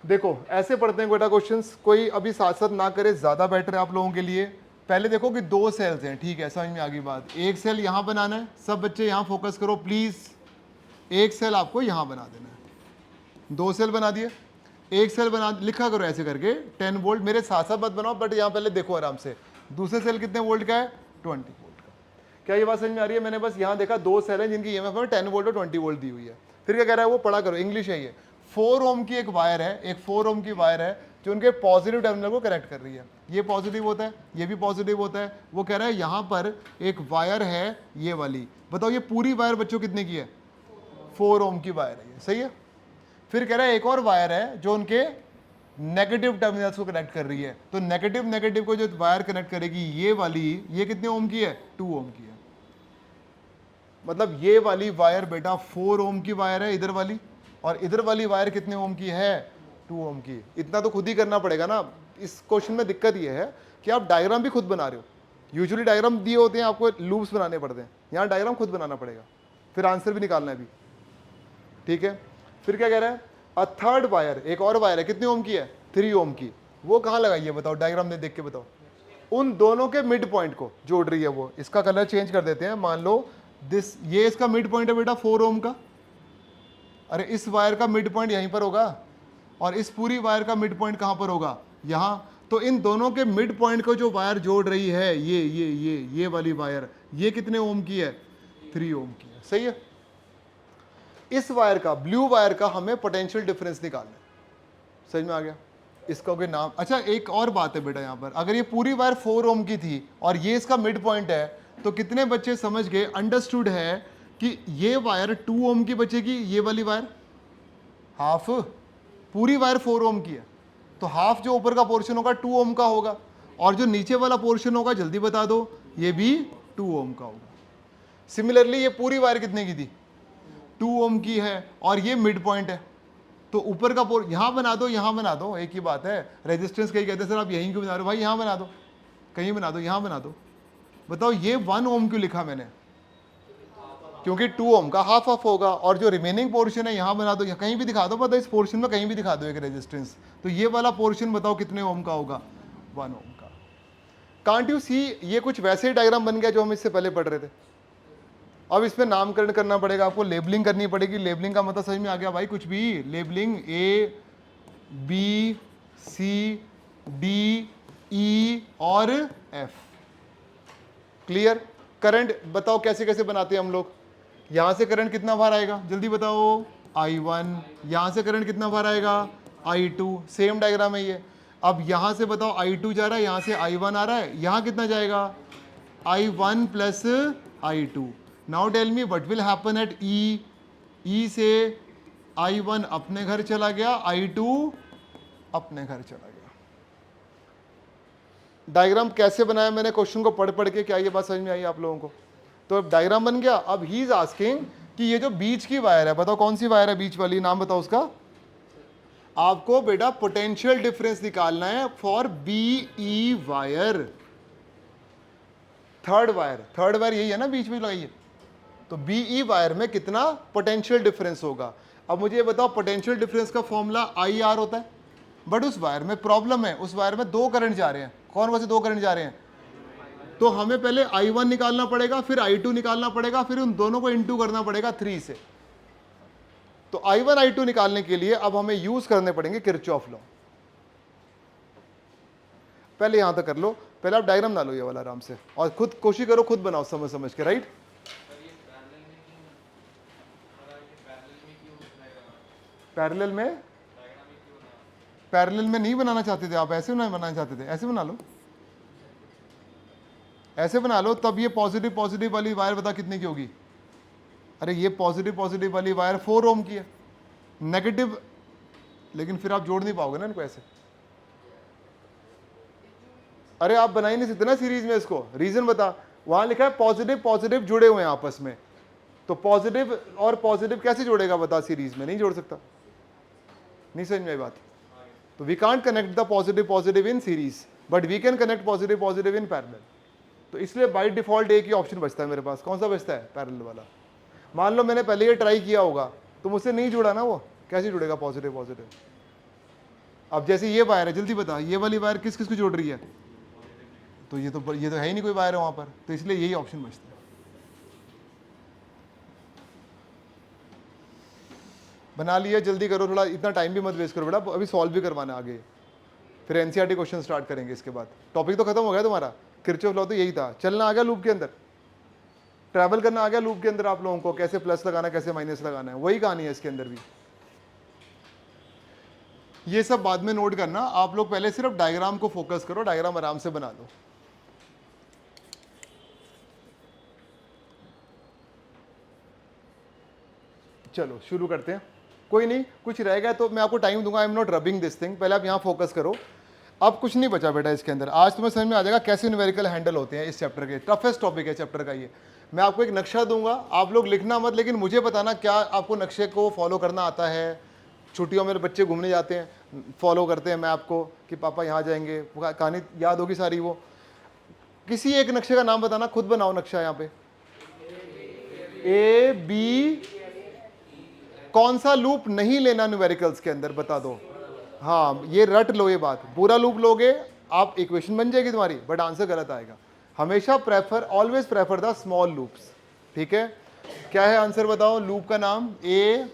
देखो ऐसे पढ़ते हैं बेटा क्वेश्चंस, कोई अभी साथ साथ ना करे, ज़्यादा बेटर है आप लोगों के लिए। पहले देखो कि 2 सेल्स हैं, ठीक है, समझ में आ गई बात। एक सेल यहाँ बनाना है, सब बच्चे यहाँ फोकस करो प्लीज़। एक सेल आपको यहाँ बना देना है। 2 सेल बना दिए, एक सेल बना, लिखा करो ऐसे करके 10 वोल्ट, मेरे साथ साथ मत बनाओ, बट यहाँ पहले देखो आराम से। दूसरे सेल कितने वोल्ट का है? 20 वोल्ट का। क्या ये बात समझ में आ रही है? मैंने बस यहाँ देखा 2 सेल हैं जिनकी ईएमएफ में 10 वोल्ट और 20 वोल्ट दी हुई है। फिर क्या कह रहा है वो, पढ़ा करो, इंग्लिश है ये। 4 ओम की एक वायर है, एक 4 ओम की वायर है जो उनके पॉजिटिव टर्मिनल को कनेक्ट कर रही है। ये पॉजिटिव होता है, ये भी पॉजिटिव होता है। वो कह रहा है यहाँ पर एक वायर है ये वाली, बताओ ये पूरी वायर बच्चों कितने की है? 4 ओम की वायर है ये, सही है। फिर कह रहा है एक और वायर है जो उनके नेगेटिव टर्मिनल्स को कनेक्ट कर रही है। तो नेगेटिव नेगेटिव को जो वायर कनेक्ट करेगी ये वाली, ये कितने ओम की है? 2 ओम की है। मतलब ये वाली वायर बेटा 4 ओम की वायर है इधर वाली, और इधर वाली वायर कितने ओम की है? 2 ओम की। इतना तो खुद ही करना पड़ेगा ना। इस क्वेश्चन में दिक्कत ये है कि आप डायग्राम भी खुद बना रहे हो। यूजुअली डायग्राम दिए होते हैं, आपको लूप्स बनाने पड़ते हैं, यहाँ डायग्राम खुद बनाना पड़ेगा, फिर आंसर भी निकालना है भी, ठीक है। फिर क्या कह रहा है? अ थर्ड वायर, एक और वायर है, कितने ओम की है? 3 ओम की। वो कहाँ लगाई है बताओ, डायग्राम में देख के बताओ। उन दोनों के मिड पॉइंट को जोड़ रही है वो। इसका कलर चेंज कर देते हैं, मान लो दिस, ये इसका मिड पॉइंट है बेटा 4 ओम का। अरे इस वायर का मिड पॉइंट यहीं पर होगा, और इस पूरी वायर का मिड पॉइंट कहाँ पर होगा? यहाँ। तो इन दोनों के मिड पॉइंट को जो वायर जोड़ रही है, ये वाली वायर, ये कितने ओम की है? 3 ओम की है, सही है। इस वायर का, ब्लू वायर का हमें पोटेंशियल डिफरेंस निकालना है, समझ में आ गया? इसका कोई नाम, अच्छा एक और बात है बेटा यहाँ पर, अगर ये पूरी वायर 4 ओम की थी और ये इसका मिड पॉइंट है, तो कितने बच्चे समझ गए, अंडरस्टूड है कि ये वायर 2 ओम की बचेगी, ये वाली वायर हाफ। पूरी वायर 4 ओम की है, तो हाफ जो ऊपर का पोर्शन होगा 2 ओम का होगा, और जो नीचे वाला पोर्शन होगा, जल्दी बता दो, ये भी 2 ओम का होगा। सिमिलरली ये पूरी वायर कितने की थी? 2 ओम की है, और ये मिड पॉइंट है, तो ऊपर का पोर्शन यहाँ बना दो, यहाँ बना दो, एक ही बात है। रेजिस्टेंस कहीं कहते हैं सर आप यहीं क्यों बना रहे हो? भाई यहाँ बना दो, कहीं बना दो, यहाँ बना दो। बताओ ये 1 ओम क्यों लिखा मैंने? क्योंकि 2 ओम का हाफ हाफ होगा, और जो रिमेनिंग पोर्शन है यहाँ बना दो, या कहीं भी दिखा दो, पता इस पोर्शन में कहीं भी दिखा दो एक रेजिस्टेंस। तो ये वाला पोर्शन बताओ कितने ओम का होगा? 1 ओम का। कांट यू सी, ये कुछ वैसे ही डायग्राम बन गया जो हम इससे पहले पढ़ रहे थे। अब इसमें नामकरण करना पड़ेगा आपको, लेबलिंग करनी पड़ेगी। लेबलिंग का मतलब समझ में आ गया भाई? कुछ भी labelling, A B C D E और एफ, क्लियर। करंट बताओ कैसे कैसे बनाते हैं हम लोग। यहां से करंट कितना बाहर आएगा, जल्दी बताओ? I1। यहां से करंट कितना बाहर आएगा? I2। सेम डायग्राम है ये। अब यहां से बताओ I2 जा रहा है, यहां से I1 आ रहा है, यहां कितना जाएगा? I1 plus I2। Now tell me what will happen at E। E से I1 अपने घर चला गया, I2 अपने घर चला गया। डायग्राम कैसे बनाया मैंने क्वेश्चन को पढ़ पढ़ के, क्या ये बात समझ में आई आप लोगों को? तो अब डायग्राम बन गया। अब ही इज आस्किंग कि ये जो बीच की वायर है, बताओ कौन सी वायर है बीच वाली, नाम बताओ उसका। आपको बेटा पोटेंशियल डिफरेंस निकालना है for BE wire. Third wire यही है ना, बीच में लगाई है। तो BE वायर में कितना पोटेंशियल डिफरेंस होगा? अब मुझे ये बताओ, पोटेंशियल डिफरेंस का फॉर्मूला IR होता है, बट उस वायर में प्रॉब्लम है, उस वायर में 2 करंट जा रहे हैं। कौन से 2 करंट जा रहे हैं? तो हमें पहले I1 निकालना पड़ेगा, फिर I2 निकालना पड़ेगा, फिर उन दोनों को इंटू करना पड़ेगा 3 से। तो I1 I2 निकालने के लिए अब हमें यूज करने पड़ेंगे किरचॉफ लॉ। पहले यहां तक कर लो, पहले आप डायग्राम डालो ये वाला आराम से, और खुद कोशिश करो, खुद बनाओ समझ समझ के, राइट। पैरेलल में, पैरेलल में नहीं बनाना चाहते थे आप, ऐसे बनाना चाहते थे, ऐसे बना लो, ऐसे बना लो, तब ये पॉजिटिव पॉजिटिव वाली वायर बता कितने की होगी? अरे ये पॉजिटिव पॉजिटिव वाली वायर 4 ओम की है, नेगेटिव, लेकिन फिर आप जोड़ नहीं पाओगे ना इनको ऐसे। अरे आप बना ही नहीं सकते ना सीरीज में इसको, रीजन बता, वहां लिखा है पॉजिटिव पॉजिटिव जुड़े हुए हैं आपस में, तो पॉजिटिव और पॉजिटिव कैसे जोड़ेगा बता सीरीज में? नहीं जोड़ सकता, नहीं समझ में आई बात? तो we can't connect the positive positive in series, but we can connect positive positive in parallel. तो इसलिए बाय डिफॉल्ट एक ही ऑप्शन बचता है मेरे पास, कौन सा बचता है? पैरेलल वाला। मान लो मैंने पहले ये ट्राई किया होगा तो मुझसे नहीं जुड़ा ना, वो कैसे जुड़ेगा पॉजिटिव पॉजिटिव? अब जैसे ये वायर है, जल्दी बता, ये वाली वायर किस किस को जोड़ रही है? तो ये तो है ही नहीं कोई वायर है वहां पर, तो इसलिए यही ऑप्शन बचता है। बना लिया, जल्दी करो, थोड़ा इतना टाइम भी मत वेस्ट करो बेटा, अभी सॉल्व भी करवाना आगे, फिर एनसीईआरटी क्वेश्चन स्टार्ट करेंगे इसके बाद। टॉपिक तो खत्म हो गया तुम्हारा, किरचॉफ लॉ तो यही था, चलना आ गया लूप के अंदर, ट्रैवल करना आ गया लूप के अंदर आप लोगों को, कैसे प्लस लगाना है कैसे माइनस लगाना है, वही कहानी है इसके अंदर भी। ये सब बाद में नोट करना, आप लोग पहले सिर्फ डायग्राम को फोकस करो, डायग्राम आराम से बना लो। चलो शुरू करते हैं, कोई नहीं, कुछ रह गया तो मैं आपको टाइम दूंगा, I am not rubbing this thing, पहले आप यहाँ फोकस करो। अब कुछ नहीं बचा बेटा इसके अंदर, आज तुम्हें समझ में आ जाएगा कैसे न्यूमेरिकल हैंडल होते हैं इस चैप्टर के, टफेस्ट टॉपिक है चैप्टर का ये। मैं आपको एक नक्शा दूंगा, आप लोग लिखना मत, लेकिन मुझे बताना क्या आपको नक्शे को फॉलो करना आता है। छुट्टियों में बच्चे घूमने जाते हैं, फॉलो करते हैं मैप को कि पापा यहाँ जाएंगे, कहानी याद होगी सारी। वो किसी एक नक्शे का नाम बताना, खुद बनाओ नक्शा यहाँ पे। ए बी, कौन सा लूप नहीं लेना न्यूमेरिकल्स के अंदर बता दो। हाँ ये रट लो, ये बात, पूरा लूप लोगे आप इक्वेशन बन जाएगी तुम्हारी, बट आंसर गलत आएगा। हमेशा prefer, always prefer the small loops, ठीक है। क्या है आंसर बताओ? लूप का नाम ए,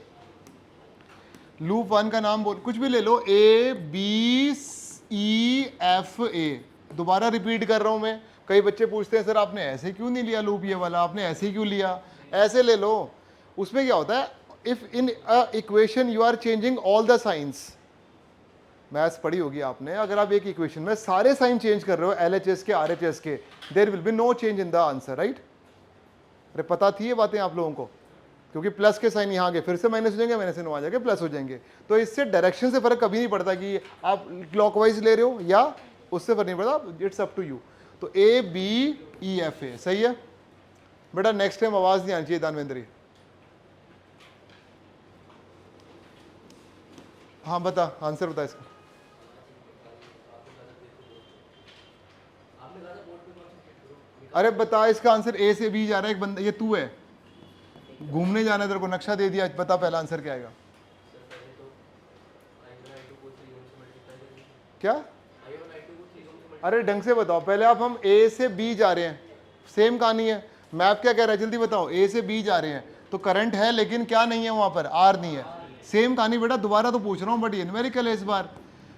लूप 1 का नाम बोल, कुछ भी ले लो, A B E F A. दोबारा रिपीट कर रहा हूं मैं, कई बच्चे पूछते हैं सर आपने ऐसे क्यों नहीं लिया लूप ये वाला, आपने ऐसे ही क्यों लिया? ऐसे ले लो, उसमें क्या होता है, if in a equation you are changing all the science, maths पढ़ी होगी आपने, अगर आप एक इक्वेशन में सारे साइन चेंज कर रहे हो, एलएचएस के आरएचएस के, there will be no change in the answer, right? अरे पता थी ये बातें आप लोगों को, क्योंकि प्लस के साइन यहाँ गए फिर से माइनस हो जाएंगे, माइनस से 9 आ जाएंगे, प्लस हो जाएंगे। तो इससे डायरेक्शन से फर्क कभी नहीं पड़ता कि आप क्लॉकवाइज ले रहे हो या उससे फर्क नहीं पड़ता, इट्स अप टू यू। तो A B E F A, सही है बेटा। नेक्स्ट टाइम आवाज नहीं आनी चाहिए दानवेंद्री। हाँ बता, आंसर बता इसका। अरे बता इसका आंसर, ए से बी जा रहा है एक बंदा, ये तू है, घूमने जाना है तेरे को, नक्शा दे दिया, बता पहला आंसर क्या आएगा? क्या? अरे ढंग से बताओ पहले आप, हम ए से बी जा रहे हैं, सेम कहानी है। मैप क्या कह रहा है जल्दी बताओ? ए से बी जा रहे हैं तो करंट है, लेकिन क्या नहीं है वहां पर? आर नहीं है। सेम कहानी बेटा, दोबारा तो पूछ रहा हूँ, बट ये न्यूमेरिकल है इस बार,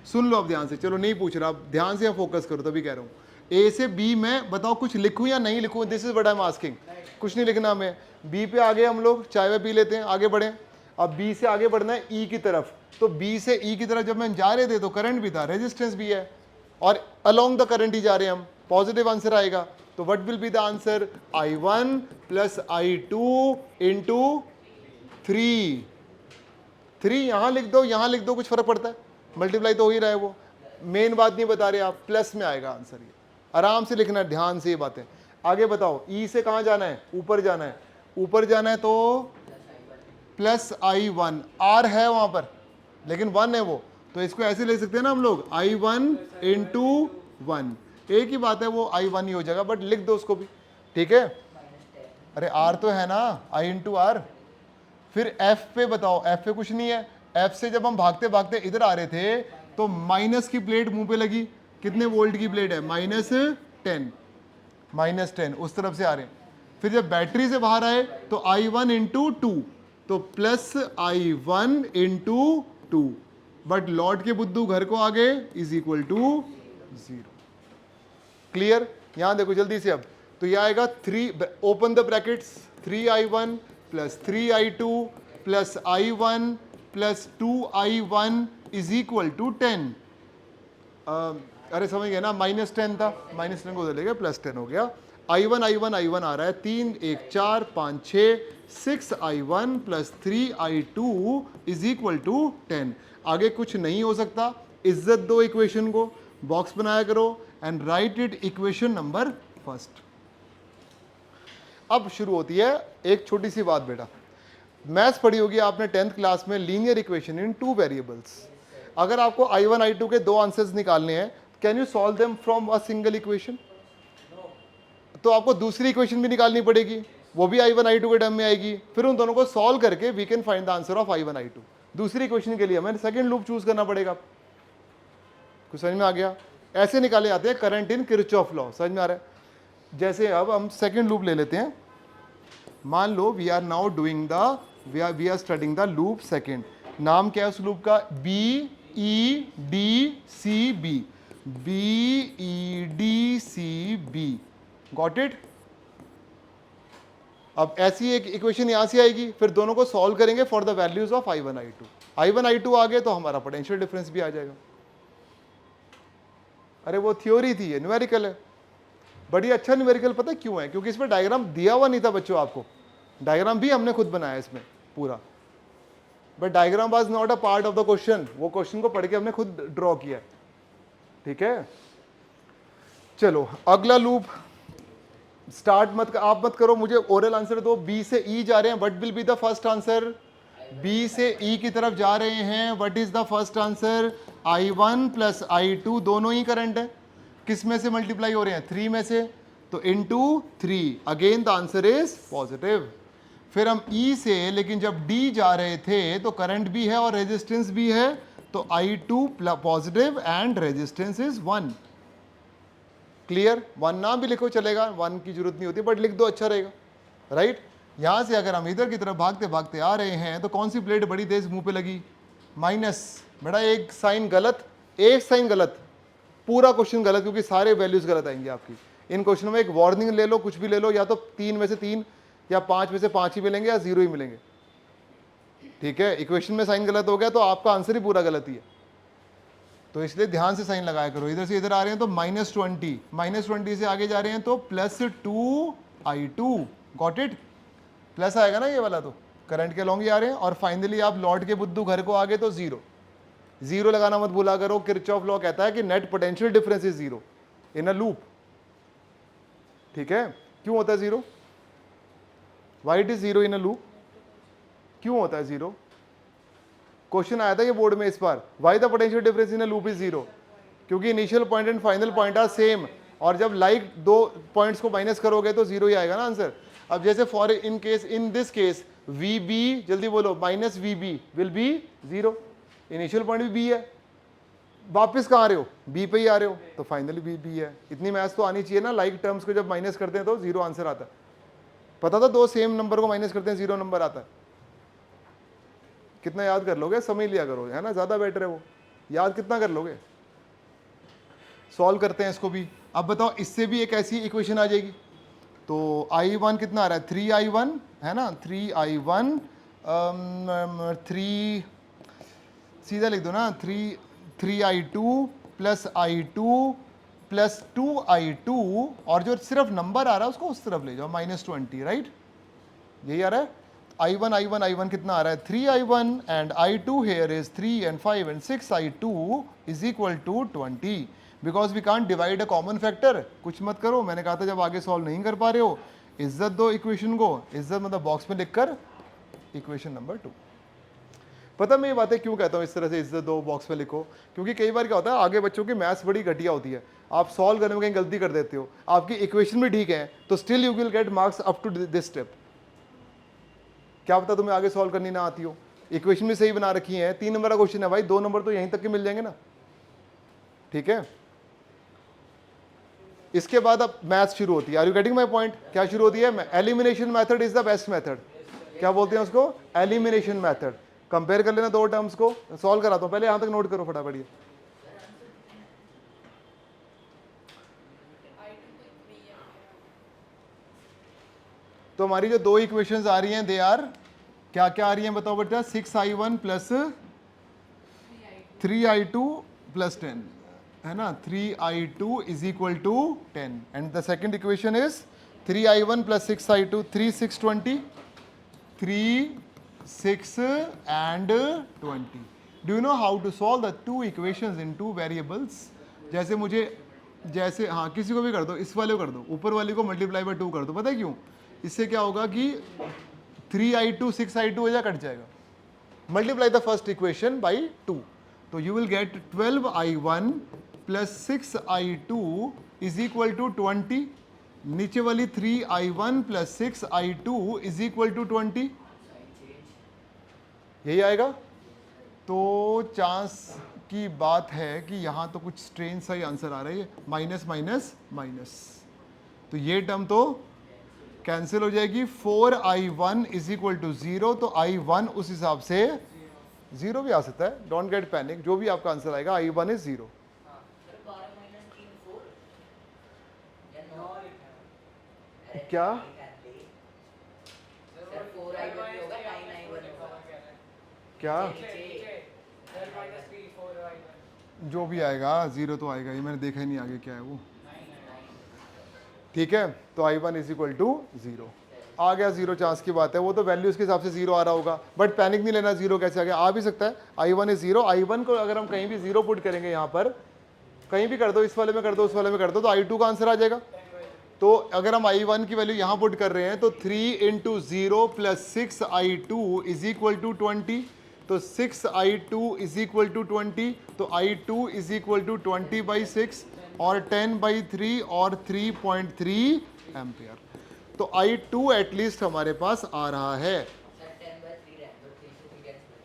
सुन लो अब ध्यान से। चलो नहीं पूछ रहा, अब ध्यान से फोकस करो, तभी कह रहा हूँ। ए से बी में बताओ कुछ लिखूं या नहीं लिखूं, this is what I am asking. कुछ नहीं लिखना हमें। बी पे आगे हम लोग चाय वे पी लेते हैं, आगे बढ़े। अब बी से आगे बढ़ना है ई की तरफ, तो बी से ई की तरफ जब मैं जा रहे थे तो करंट भी था, रेजिस्टेंस भी है, और अलोंग द करंट ही जा रहे हैं हम, पॉजिटिव आंसर आएगा। तो what will be the answer? I1 plus I2 into 3 यहां लिख दो, यहां लिख दो, कुछ फर्क पड़ता है? मल्टीप्लाई तो हो ही रहा है वो, मेन बात नहीं बता रहे आप, प्लस में आएगा आंसर। ये आराम से लिखना, ध्यान से ये बातें। आगे बताओ, ई से कहां जाना है? ऊपर जाना है, ऊपर जाना है तो प्लस I1, आर है वहां पर लेकिन 1 है वो, तो इसको ऐसे ले सकते हैं ना हम लोग, I1 इंटू 1, एक ही बात है, वो I1 ही हो जाएगा, बट लिख दो उसको भी, ठीक है। अरे आर तो है ना, I इंटू आर। फिर एफ पे बताओ, एफ पे कुछ नहीं है। एफ से जब हम भागते भागते इधर आ रहे थे तो माइनस की प्लेट मुंह पे लगी, कितने वोल्ट की प्लेट है? -10 उस तरफ से आ रहे हैं। फिर जब बैटरी से बाहर आए तो I1 इंटू 2, तो प्लस I1 इंटू 2, बट लौट के बुद्धू घर को आ गए, इज इक्वल टू 0। क्लियर? यहां देखो जल्दी से अब, तो यह आएगा 3, open the brackets, 3I1 plus 3I2 plus I1 plus 2i1 is equal to 10। अरे समझ गए ना, -10 था, -10 को उधर ले गया, +10 हो गया। i1 i1 i1 आ रहा है 3 1 4 5 6 6i1 plus 3i2 is equal to 10। आगे कुछ नहीं हो सकता, इज्जत दो इक्वेशन को, बॉक्स बनाया करो and right it equation number first. अब शुरू होती है एक छोटी सी बात बेटा, मैथ्स पढ़ी होगी आपने 10th क्लास में, लीनियर इक्वेशन इन 2 वेरिएबल्स। अगर आपको i1 i2 के 2 आंसर्स निकालने हैं, can you solve them from a single equation? तो आपको दूसरी इक्वेशन भी निकालनी पड़ेगी, वो भी i1 i2 के टर्म में आएगी, फिर उन दोनों को सॉल्व करके we can find the answer of i1 i2। दूसरी इक्वेशन के लिए हमें सेकंड लूप चूज करना पड़ेगा। कुछ समझ में आ गया? ऐसे निकाले जाते हैं करंट इन किरचॉफ लॉ, समझ में आ रहा है? जैसे अब हम सेकंड लूप ले लेते हैं, मान लो we are now doing the we are studying the loop second. नाम क्या है उस लूप का? BEDCB, BEDCB, got it? अब ऐसी एक इक्वेशन यहां से आएगी, फिर दोनों को सॉल्व करेंगे for the values of i1 i2। i1 i2 आ गए तो हमारा पोटेंशियल डिफरेंस भी आ जाएगा। अरे वो थ्योरी थी, ये न्यूमेरिकल है। बड़ी अच्छा न्यूमेरिकल, पता है क्यों है? क्योंकि इसमें डायग्राम दिया हुआ नहीं था बच्चों आपको, डायग्राम भी हमने खुद बनाया इसमें पूरा, but diagram was not a part of the question. वो क्वेश्चन को पढ़ के हमने खुद ड्रॉ किया, ठीक है? चलो अगला लूप स्टार्ट आप मत करो, मुझे ओरल आंसर दो। बी से ई जा रहे हैं, what will be the first answer? B से ई की तरफ जा रहे हैं, what is the first answer? i1 plus i2, दोनों ही करंट है, किस में से मल्टीप्लाई हो रहे हैं? 3 में से, तो into 3, again the answer is positive. फिर हम ई से, लेकिन जब डी जा रहे थे तो करंट भी है और रेजिस्टेंस भी है, तो i2 positive and resistance is 1। Clear? 1 ना भी लिखो चलेगा, 1 की जरूरत नहीं होती, बट लिख दो अच्छा रहेगा, राइट? यहां से अगर हम इधर की तरफ भागते भागते आ रहे हैं तो कौन सी प्लेट बड़ी तेज मुंह पे लगी? माइनस। बेटा एक साइन गलत, एक साइन गलत, पूरा क्वेश्चन गलत, क्योंकि सारे वैल्यूज गलत आएंगे आपकी। इन क्वेश्चन में एक वार्निंग ले लो, कुछ भी ले लो, या तो 3 में से 3 या 5 में से 5 ही मिलेंगे या 0 ही मिलेंगे, ठीक है? इक्वेशन में साइन गलत हो गया तो आपका आंसर ही पूरा गलत ही है, तो इसलिए ध्यान से साइन लगाया करो। इधर से इधर आ रहे हैं तो -20, -20 से आगे जा रहे हैं तो +2i2, गॉट इट? प्लस आएगा ना ये वाला, तो करंट के लॉन्ग ही आ रहे हैं। और फाइनली आप लौट के बुद्धू घर को आ गए तो 0 0 लगाना मत भूला करो। किरचॉफ लॉ कहता है कि net potential difference is 0 in a loop, ठीक है? क्यों होता है 0? Why it is 0 in a loop? क्यों होता है 0? क्वेश्चन आया था ये बोर्ड में इस बार, why the potential difference in a loop is 0? क्योंकि initial point and final point are same, और जब लाइक दो पॉइंट्स को माइनस करोगे तो 0 ही आएगा ना आंसर। अब जैसे for in case, in this case VB, जल्दी बोलो, -VB will be 0, initial point भी B है, वापस कहाँ आ रहे हो? B पे ही आ रहे हो, तो फाइनली B है। इतनी मैथ्स तो आनी चाहिए ना, लाइक टर्म्स को जब माइनस करते हैं तो 0 आंसर आता है। पता था दो सेम नंबर को माइनस करते हैं 0 नंबर आता है। कितना याद कर लोगे? समझ लिया करो, है ना, ज़्यादा बेटर है वो। याद कितना कर लोगे? सॉल्व करते हैं इसको भी। अब बताओ, इससे भी एक ऐसी इक्वेशन आ जाएगी, तो i1 कितना आ रहा है? 3i1 है ना, 3i1 3, सीधा लिख दो ना, 3i2 plus i2 plus 2i2, और जो सिर्फ नंबर आ रहा है उसको उस तरफ ले जाओ, -20, राइट? यही आ रहा है। i1 कितना आ रहा है? 3i1 and i2 here is 3 and 5 and 6i2 is equal to 20, because we can't divide a common factor. कुछ मत करो, मैंने कहा था जब आगे सॉल्व नहीं कर पा रहे हो, इज्जत दो इक्वेशन को, इज्जत मतलब बॉक्स में लिखकर इक्वेशन नंबर 2। पता मैं ये बातें क्यों कहता हूँ इस तरह से, इज्जत दो बॉक्स में लिखो? क्योंकि कई बार क्या होता है, आगे बच्चों की मैथ्स बड़ी घटिया होती है, आप सॉल्व करने में कहीं गलती कर देते हो, आपकी इक्वेशन भी ठीक है, तो still you will get marks up to this step. क्या पता तुम्हें आगे सॉल्व करनी ना आती हो, इक्वेशन भी सही बना रखी है, 3 नंबर का क्वेश्चन है भाई, 2 नंबर तो यहीं तक के मिल जाएंगे ना, ठीक है? इसके बाद अब मैथ्स शुरू होती है। Are you getting my point? क्या शुरू होती है? Elimination method is the best method. क्या बोलते हैं उसको? Elimination method. कंपेयर कर लेना दो टर्म्स को, सॉल्व कराता हूं, पहले यहां तक नोट करो फटाफट। ये तो हमारी जो दो इक्वेशंस आ रही हैं, दे आर क्या क्या आ रही है बताओ बेटा, 6i1 प्लस 3i2 प्लस 10 है ना, 3i2 is equal to 10 and the second equation is 3i1 plus 6i2, 3 6 20, 3 6 and 20. Do you know how to solve the two equations in two variables? जैसे हाँ, किसी को भी कर दो, इस वाले को कर दो, ऊपर वाले को मल्टीप्लाई बाय 2 कर दो। पता है क्यों? इससे क्या होगा कि 3i2 6i2 हो जाए, कट जाएगा। Multiply the first equation by 2, तो you will get 12i1 plus 6i2 is equal to 20। नीचे वाली 3i1 plus 6i2 is equal to 20, यही आएगा। तो चांस की बात है कि यहाँ तो कुछ स्ट्रेंज सा ही आंसर आ रहा है, माइनस माइनस माइनस, तो ये टर्म तो कैंसिल हो जाएगी। 4i1 इज इक्वल टू 0, तो i1 उस हिसाब से 0 भी आ सकता है, डोंट गेट पैनिक, जो भी आपका आंसर आएगा i1 इज 0। क्या क्या जो भी आएगा 0 तो आएगा, ये मैंने देखा ही नहीं आगे क्या है वो। ठीक है, तो i1 इज इक्वल टू 0 आ गया, 0 चांस की बात है, वो तो वैल्यूज के हिसाब से 0 आ रहा होगा, बट पैनिक नहीं लेना, 0 कैसे आ गया, आ भी सकता है। i1 इज 0, i1 को अगर हम कहीं भी 0 पुट करेंगे, यहाँ पर कहीं भी कर दो, इस वाले में कर दो, उस वाले में कर दो, तो i2 का आंसर आ जाएगा। तो अगर हम i1 की वैल्यू यहाँ पुट कर रहे हैं, तो 3 into 0 plus 6i2 is equal to 20, तो 6i2 इज इक्वल टू 20, तो i2 इज इक्वल टू 20/6 और 10/3 और 3.3 एम्पियर। तो i2 एटलीस्ट हमारे पास आ रहा है।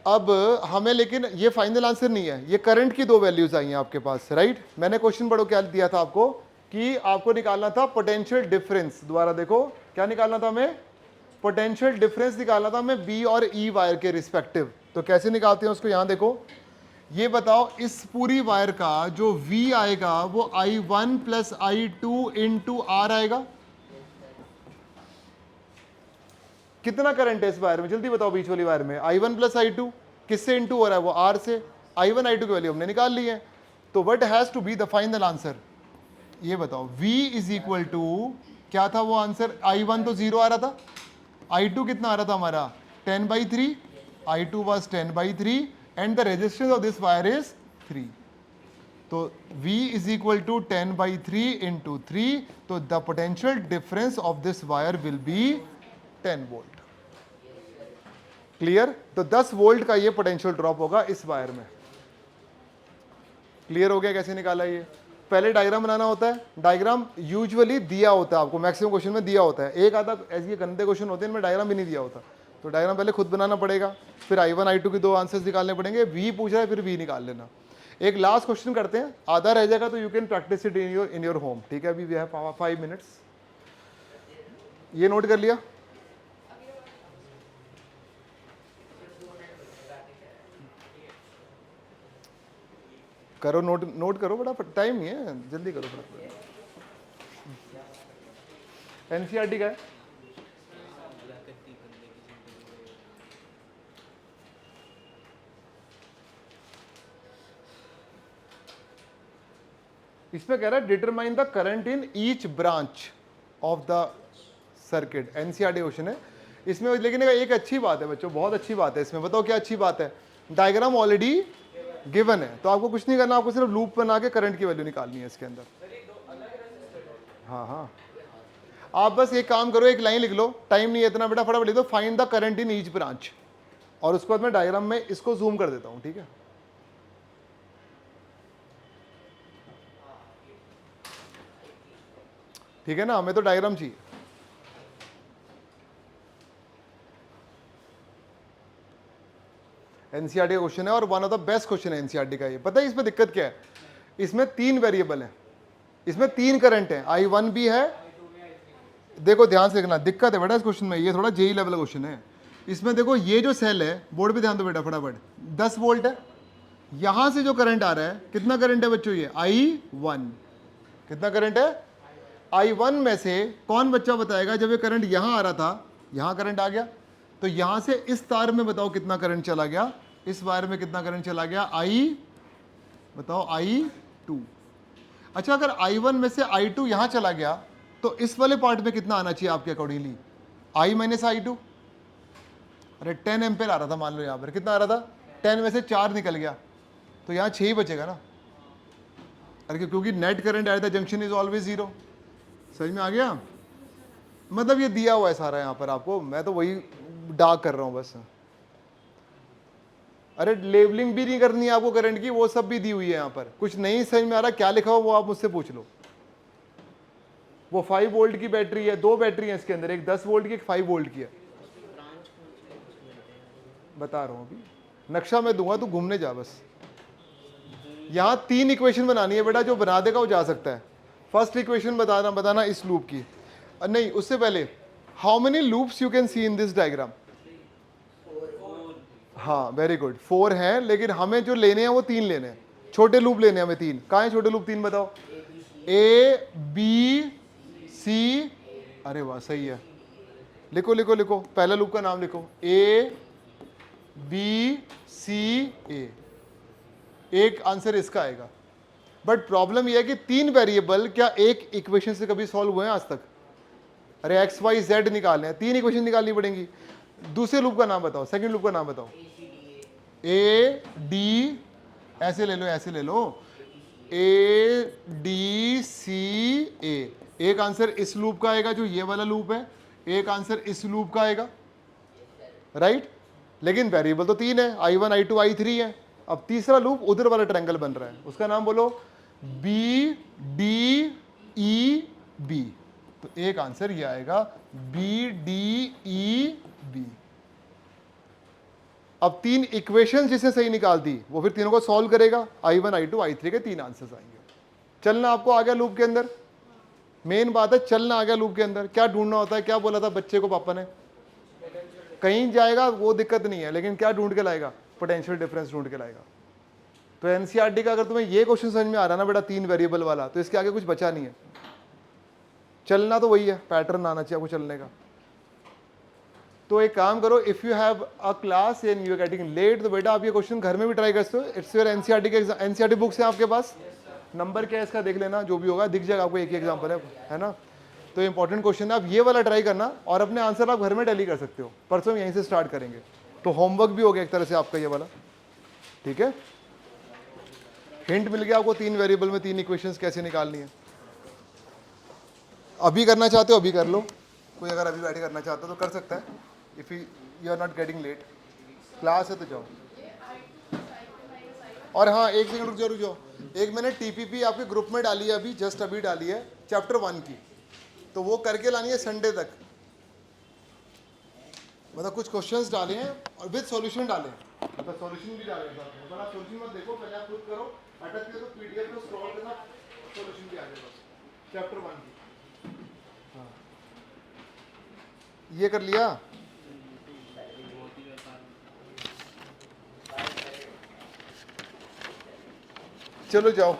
अब हमें, लेकिन ये फाइनल आंसर नहीं है, ये करंट की 2 वैल्यूज आई हैं आपके पास, राइट। मैंने क्वेश्चन पढ़ो क्या दिया था आपको, कि आपको निकालना था पोटेंशियल डिफरेंस। दोबारा देखो क्या निकालना था हमें, पोटेंशियल डिफरेंस निकालना था हमें बी और ई वायर के रिस्पेक्टिव। तो कैसे निकालते हैं उसको, यहां देखो, ये बताओ इस पूरी वायर का जो V आएगा वो i1 plus i2 into are आएगा। कितना करंट है इस वायर में, जल्दी बताओ, बीच वाली वायर में i1 प्लस i2 किससे इंटू हो रहा है, वो R से। i1 i2 की वैल्यू हमने निकाल ली है, तो what has to be the final answer, ये बताओ। V इज इक्वल टू क्या था वो आंसर, i1 तो 0 आ रहा था, i2 कितना आ रहा था हमारा 10/3, i2 was 10/3 and the resistance of this wire is 3, तो V is equal to 10/3 into 3, तो the potential difference of this wire will be 10 volt। Clear, तो 10 वोल्ट का ये पोटेंशियल ड्रॉप होगा इस वायर में। क्लियर हो गया कैसे निकाला ये। पहले डायग्राम बनाना होता है, डायग्राम यूजुअली दिया होता है आपको, मैक्सिमम क्वेश्चन में दिया होता है, एक आधा ऐसे गंदे क्वेश्चन होते हैं इनमें डायग्राम भी नहीं दिया होता, तो डायग्राम पहले खुद बनाना पड़ेगा, फिर i1 i2 की 2 आंसर्स निकालने पड़ेंगे, V पूछ रहा है फिर V निकाल लेना। एक लास्ट क्वेश्चन करते हैं, आधा रह जाएगा तो you can practice it in your home, ठीक है। अभी वी हैव 5 मिनट्स, ये नोट कर लिया। करो नोट करो, बड़ा टाइम नहीं है, जल्दी करो फटाफट। एनसीईआरटी का है, इसमें कह रहा है determine the current in each branch of the circuit, NCERT question है इसमें। लेकिन एक अच्छी बात है बच्चों, बहुत अच्छी बात है इसमें, बताओ क्या अच्छी बात है, डायग्राम ऑलरेडी गिवन है, तो आपको कुछ नहीं करना, आपको सिर्फ लूप बना के करंट की वैल्यू निकालनी है इसके अंदर। हाँ हाँ, आप बस एक काम करो, एक लाइन लिख लो, टाइम नहीं है इतना बेटा, फटाफट लिख दो, find the current in each branch, और उसके बाद मैं डायग्राम में इसको जूम कर देता हूँ, ठीक है। ठीक है ना, हमें तो डायग्राम चाहिए। एनसीईआरटी का क्वेश्चन है और one of the best question है एनसीईआरटी का ये। पता है इसमें दिक्कत क्या है, इसमें 3 वेरिएबल है, इसमें 3 करंट है, i1 भी है, देखो ध्यान से देखना, दिक्कत है बेटा इस क्वेश्चन में, ये थोड़ा जेई लेवल का क्वेश्चन है। इसमें देखो ये जो सेल है, बोर्ड पे ध्यान दो बेटा फटाफट, 10 वोल्ट है, यहां से जो करंट आ रहा है, कितना करंट है बच्चों, ये i1, कितना करंट है, i1 में से कौन बच्चा बताएगा जब ये करंट यहां आ रहा था, यहां करंट आ गया, तो यहां से इस तार में बताओ कितना करंट चला गया, इस वायर में कितना करंट चला गया, आई बताओ I2। अच्छा अगर I1 में से I2 यहां चला गया तो इस वाले पार्ट में कितना आना चाहिए आपके अकॉर्डिंगली, I माइनस I2। अरे 10 एम्पेयर आ रहा था, मान लो यहां पर कितना आ रहा था, 10 में से 4 निकल गया तो यहां 6 ही बचेगा ना। अरे क्योंकि net current at the junction is always zero. समझ में आ गया, मतलब ये दिया हुआ है सारा यहाँ पर आपको, मैं तो वही डार्क कर रहा हूँ बस। अरे लेबलिंग भी नहीं करनी है आपको करंट की, वो सब भी दी हुई है यहाँ पर। कुछ नहीं समझ में आ रहा क्या लिखा हुआ वो आप मुझसे पूछ लो। वो 5 वोल्ट की बैटरी है, 2 बैटरी है इसके अंदर, एक 10 वोल्ट की एक 5 वोल्ट की है। बता रहा हूँ अभी, नक्शा मैं दूंगा तू घूमने जा बस। यहाँ 3 इक्वेशन बनानी है बेटा, जो बना देगा वो जा सकता है। फर्स्ट इक्वेशन बताना इस लूप की, नहीं उससे पहले how many loops you can see in this diagram. हाँ वेरी गुड, 4 हैं, लेकिन हमें जो लेने हैं वो 3 लेने हैं, छोटे लूप लेने हैं हमें 3। कहाँ हैं छोटे लूप 3 बताओ, ए बी सी, अरे वाह सही है, लिखो लिखो लिखो, पहला लूप का नाम लिखो, ए बी सी ए। एक आंसर इसका आएगा। बट प्रॉब्लम यह है कि 3 वेरिएबल क्या एक इक्वेशन से कभी सॉल्व हुए हैं आज तक। अरे एक्स वाई जेड निकालने हैं, 3 इक्वेशन निकालनी पड़ेंगी। दूसरे लूप का नाम बताओ, सेकंड लूप का नाम बताओ, ए डी, ऐसे ले लो ऐसे ले लो, ए डी सी ए। एक आंसर इस लूप का आएगा जो ये वाला लूप है, एक आंसर इस लूप का आएगा, राइट। लेकिन वेरिएबल तो 3 है, I1 I2 I3 है। अब तीसरा लूप उधर वाला ट्रायंगल बन रहा है, उसका नाम बोलो बी डी ई बी। तो एक आंसर ये आएगा बी डी ई बी। अब 3 इक्वेशन जिसे सही निकाल दी वो फिर तीनों को सॉल्व करेगा, I1 I2 I3 के 3 आंसर्स आएंगे। चलना आपको आ गया लूप के अंदर, मेन बात है चलना आ गया लूप के अंदर। क्या ढूंढना होता है, क्या बोला था बच्चे को पापा ने, कहीं जाएगा वो दिक्कत नहीं है, लेकिन क्या ढूंढ के लाएगा, पोटेंशियल डिफरेंस ढूंढ के लाएगा। तो एनसीईआरटी का अगर तुम्हें ये क्वेश्चन समझ में आ रहा ना बेटा 3 वेरिएबल वाला, तो इसके आगे कुछ बचा नहीं है। चलना तो वही है, पैटर्न आना चाहिए आपको चलने का। तो एक काम करो, if you have a class and you are getting late, तो बेटा आप ये क्वेश्चन घर में भी ट्राई कर सकते हो। इट्स योर एनसीईआरटी के एनसीईआरटी बुक्स हैं आपके पास, नंबर क्या है इसका देख लेना, जो भी होगा दिख जाएगा आपको, एक ही एग्जाम्पल है ना। तो इंपॉर्टेंट क्वेश्चन है, आप ये वाला ट्राई करना और अपने आंसर आप घर में टैली कर सकते हो। परसों हम यहीं से स्टार्ट करेंगे, तो होमवर्क भी हो गया एक तरह से आपका ये वाला, ठीक है। हिंट मिल गया आपको 3 वेरिएबल में 3 इक्वेशंस कैसे निकालनी है। अभी करना चाहते हो अभी कर लो, कोई अगर अभी बैठे करना चाहता हो तो कर सकता है, if you are not getting late. Class है तो जाओ। और हाँ एक सेकंड रुक जाओ, एक मैंने टीपीपी आपके ग्रुप में डाली है अभी, जस्ट अभी डाली है चैप्टर 1 की, तो वो करके लानी है संडे तक। मतलब कुछ क्वेश्चंस डाले हैं और विद सॉल्यूशन डाले, मतलब सॉल्यूशन भी डाले हैं। मतलब आप सॉल्यूशन मत देखो, पहले आप खुद करो, अटक के तो पीडीएफ को स्क्रॉल करना, सॉल्यूशन भी आ जाएगा चैप्टर 1 की। हाँ ये कर लिया। चलो जाओ।